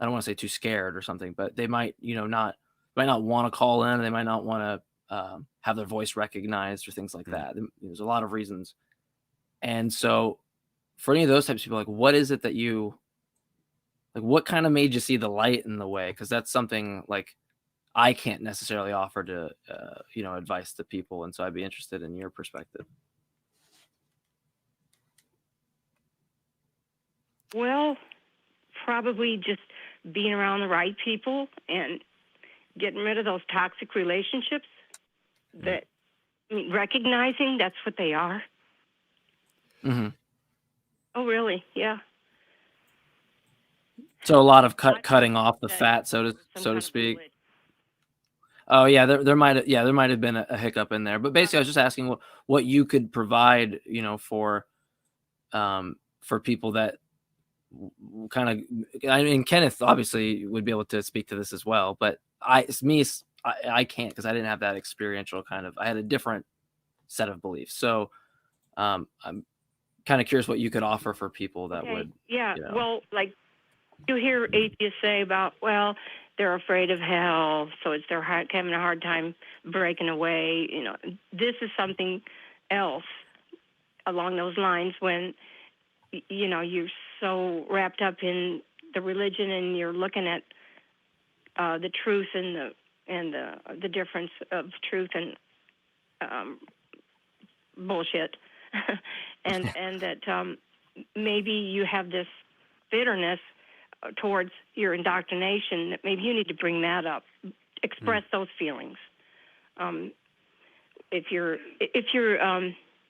don't want to say too scared or something, but they might, might not want to call in. They might not want to have their voice recognized or things like that. There's a lot of reasons. And so for any of those types of people, like, what is it that what kind of made you see the light in the way? Because that's something like I can't necessarily offer to, advice to people. And so I'd be interested in your perspective. Well, probably just being around the right people and getting rid of those toxic relationships that, recognizing that's what they are. Mm-hmm. Oh, really? Yeah. So a lot of cutting off the fat, so to speak. Oh yeah, there might have been a hiccup in there, but basically I was just asking what you could provide, for people that kind of. I mean, Kenneth obviously would be able to speak to this as well, but I can't, because I didn't have that experiential kind of. I had a different set of beliefs. So, kind of curious what you could offer for people that Okay. would. Yeah. You know. Well, like you hear atheists say about, well, they're afraid of hell, so it's they're having a hard time breaking away. You know, this is something else along those lines when, you know, you're so wrapped up in the religion and you're looking at the truth and the difference of truth and bullshit, and that maybe you have this bitterness towards your indoctrination, that maybe you need to bring that up, express those feelings. If you're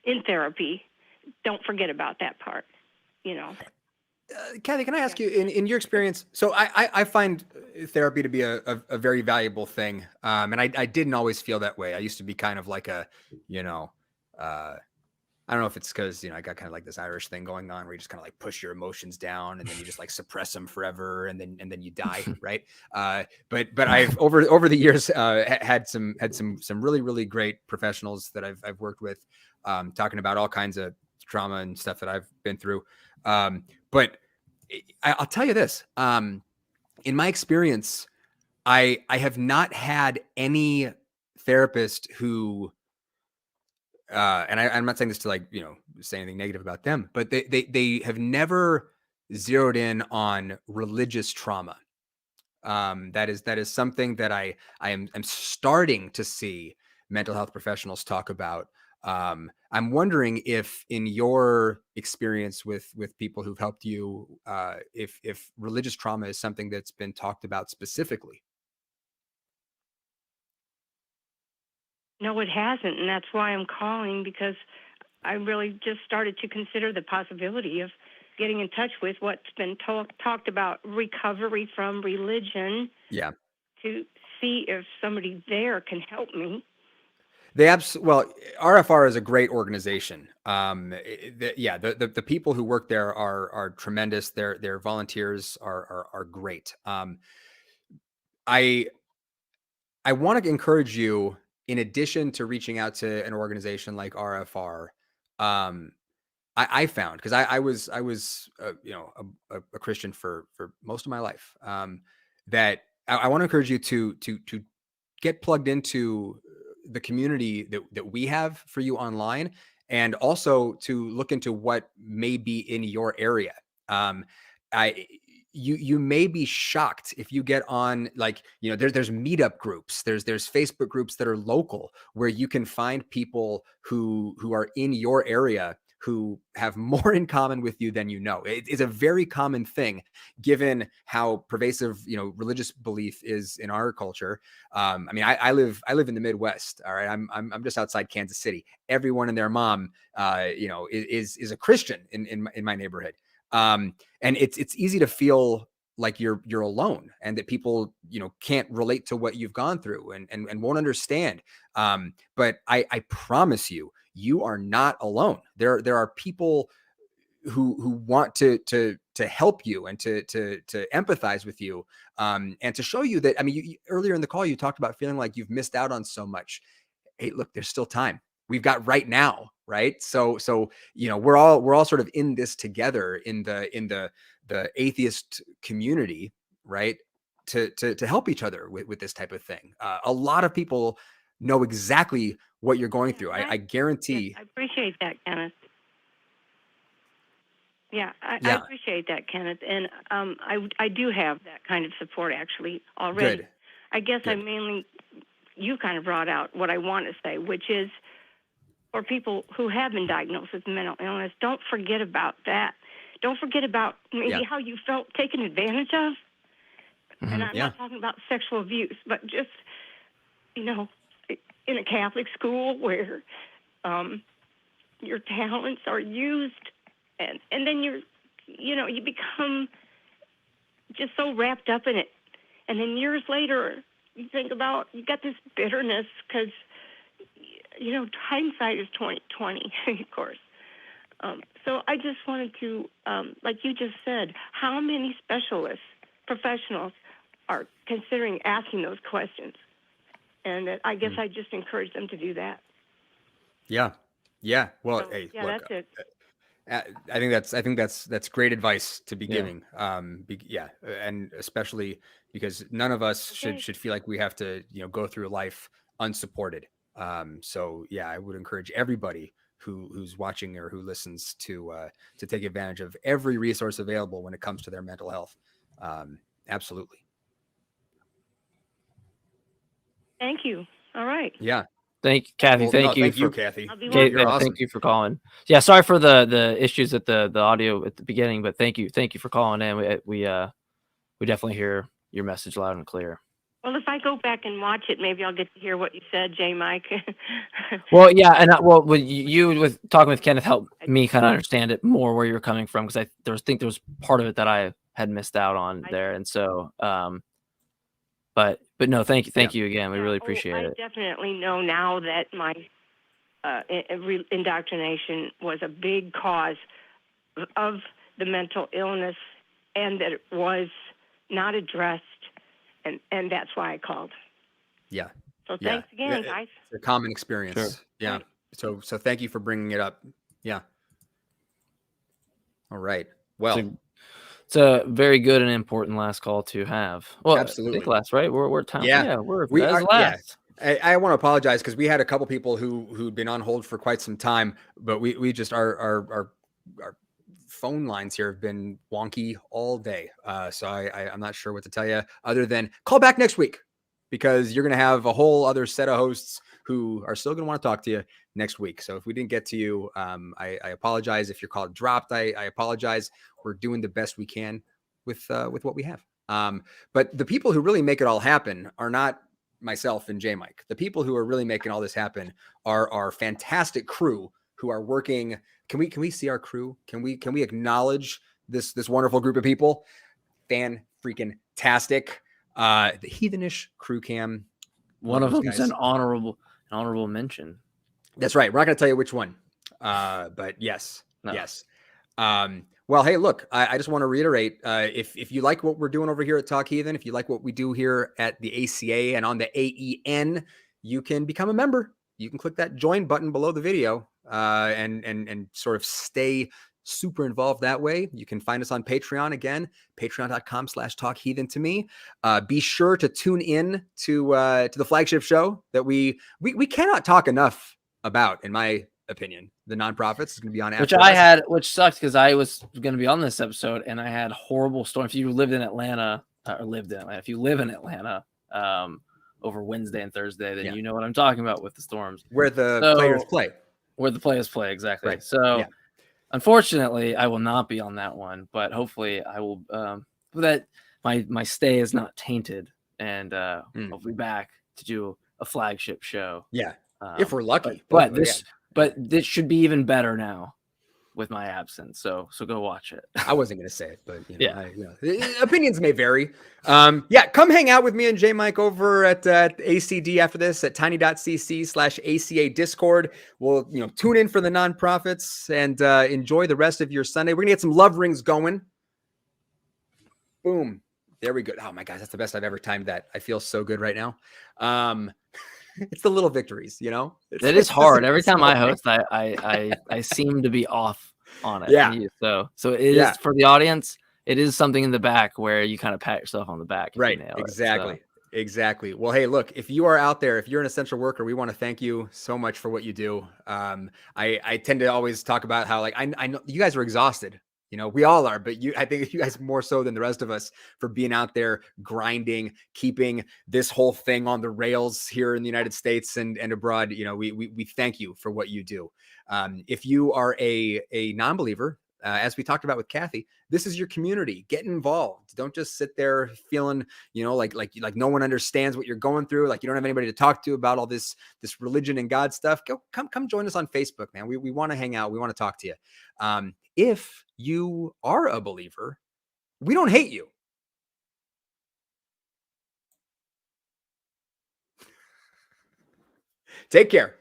in therapy, don't forget about that part, you know. Kathy, can I ask you, in your experience, so I find therapy to be a very valuable thing. And I didn't always feel that way. I used to be kind of like a, you know, I don't know if it's because, you know, I got kind of like this Irish thing going on where you just kind of like push your emotions down and then you just like suppress them forever and then you die, right? But I've over the years had some really, really great professionals that I've worked with, talking about all kinds of trauma and stuff that I've been through. But I'll tell you this, in my experience, I have not had any therapist who, and I'm not saying this to like, you know, say anything negative about them, but they have never zeroed in on religious trauma. That is something that I'm starting to see mental health professionals talk about. I'm wondering if in your experience with people who've helped you, if religious trauma is something that's been talked about specifically. No, it hasn't, and that's why I'm calling, because I really just started to consider the possibility of getting in touch with what's been talked about, recovery from religion. Yeah. To see if somebody there can help me. Well, RFR is a great organization. The people who work there are tremendous. Their volunteers are great. I want to encourage you, in addition to reaching out to an organization like RFR, I found, because I was you know, a Christian for most of my life, that I want to encourage you to get plugged into the community that we have for you online, and also to look into what may be in your area. You may be shocked if you get on, like, you know, there's meetup groups, there's Facebook groups that are local where you can find people who are in your area who have more in common with you than you know. It is a very common thing, given how pervasive, you know, religious belief is in our culture. I mean, I live in the Midwest. All right, I'm just outside Kansas City. Everyone and their mom, you know, is a Christian in my neighborhood. And it's easy to feel like you're alone, and that people, you know, can't relate to what you've gone through and won't understand. But I promise you, you are not alone. There are people who want to help you and to empathize with you, and to show you that. I mean, you, earlier in the call, you talked about feeling like you've missed out on so much. Hey, look, there's still time. We've got right now, right? So you know, we're all sort of in this together in the atheist community, right? To help each other with this type of thing. A lot of people know exactly what you're going through. I guarantee. I appreciate that, Kenneth. Yeah, I appreciate that, Kenneth. And I do have that kind of support actually already. Good. I guess you kind of brought out what I want to say, which is for people who have been diagnosed with mental illness, don't forget about that. Don't forget about maybe how you felt taken advantage of. Mm-hmm. And I'm not talking about sexual abuse, but just, you know, in a Catholic school where your talents are used, and then you become just so wrapped up in it. And then years later, you think about, you got this bitterness because, you know, hindsight is 20/20, of course. So I just wanted to, like you just said, how many specialists, professionals are considering asking those questions? And I guess I just encourage them to do that. Yeah. Well, So, hey, yeah, look, that's it. I think that's great advice to be giving. And especially because none of us should feel like we have to, go through life unsupported. So yeah, I would encourage everybody who's watching or who listens to take advantage of every resource available when it comes to their mental health. Absolutely. Thank you. All right. Yeah. Thank you, Kathy. Well, thank you, Kathy. You're awesome. Thank you for calling. Yeah, sorry for the issues at the audio at the beginning, but thank you for calling in. We definitely hear your message loud and clear. Well, if I go back and watch it, maybe I'll get to hear what you said, Jmike. Well, yeah, and you with talking with Kenneth helped me kind of understand it more where you're coming from, because there was part of it that I had missed out on there, and so but no, thank you again. We really appreciate it. I definitely know now that my indoctrination was a big cause of the mental illness, and that it was not addressed, and that's why I called. Yeah. So thanks again, guys. It's a common experience. Sure. Yeah. So thank you for bringing it up. Yeah. All right. Well, it's a very good and important last call to have. Well, absolutely. I think last, right? We're time. Yeah, we are last. Yeah. I want to apologize because we had a couple people who'd been on hold for quite some time, but we just our phone lines here have been wonky all day. So I'm not sure what to tell you other than call back next week, because you're going to have a whole other set of hosts who are still going to want to talk to you next week. So if we didn't get to you, I apologize. If your call dropped, I apologize. We're doing the best we can with what we have. But the people who really make it all happen are not myself and Jmike. The people who are really making all this happen are our fantastic crew who are working. Can we see our crew? Can we acknowledge this wonderful group of people? Fan-freaking-tastic. The Heathenish crew cam. One of them is an honorable mention. That's right. We're not going to tell you which one. But yes. No. Yes. Well, hey, look, I just want to reiterate, if you like what we're doing over here at Talk Heathen, if you like what we do here at the ACA and on the AEN, you can become a member. You can click that join button below the video and sort of stay super involved that way. You can find us on Patreon, again, patreon.com/talkheathen to me. Be sure to tune in to the flagship show that we cannot talk enough about, in my opinion. The nonprofits is going to be on after which sucks because I was going to be on this episode and I had horrible storm. If you lived in Atlanta if you live in Atlanta over Wednesday and Thursday, then you know what I'm talking about with the storms. Where the players play. Where the players play, exactly. Right. So unfortunately, I will not be on that one, but hopefully I will that my stay is not tainted, and I'll be back to do a flagship show. Yeah. If we're lucky. But this should be even better now with my absence. So go watch it. I wasn't going to say it, but opinions may vary. Come hang out with me and Jmike over at ACD after this at tiny.cc/ACA Discord. We'll tune in for the nonprofits and enjoy the rest of your Sunday. We're gonna get some love rings going. Boom. There we go. Oh my gosh, that's the best I've ever timed that. I feel so good right now. It's the little victories, It is hard. Every time I host, I seem to be off on it. Yeah. So it is for the audience. It is something in the back where you kind of pat yourself on the back. Right. Exactly. Well, hey, look, if you are out there, if you're an essential worker, we want to thank you so much for what you do. I tend to always talk about how I know you guys are exhausted. We all are, but I think you guys more so than the rest of us for being out there grinding, keeping this whole thing on the rails here in the United States and abroad. We thank you for what you do. If you are a non-believer, as we talked about with Kathy, this is your community. Get involved. Don't just sit there feeling, like no one understands what you're going through. Like you don't have anybody to talk to about all this religion and God stuff. Come join us on Facebook, man. We want to hang out. We want to talk to you. If you are a believer, we don't hate you. Take care.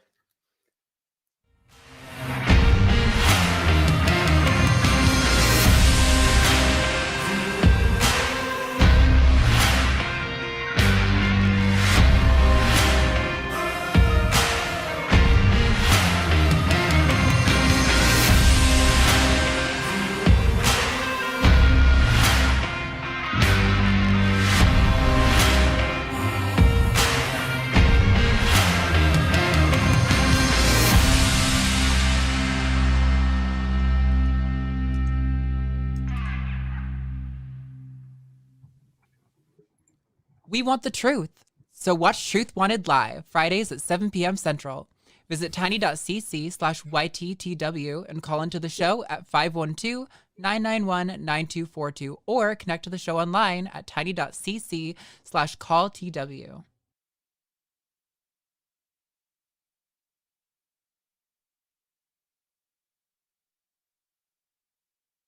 We want the truth. So watch Truth Wanted live, Fridays at 7 p.m. Central. Visit tiny.cc/YTTW and call into the show at 512-991-9242 or connect to the show online at tiny.cc/calltw.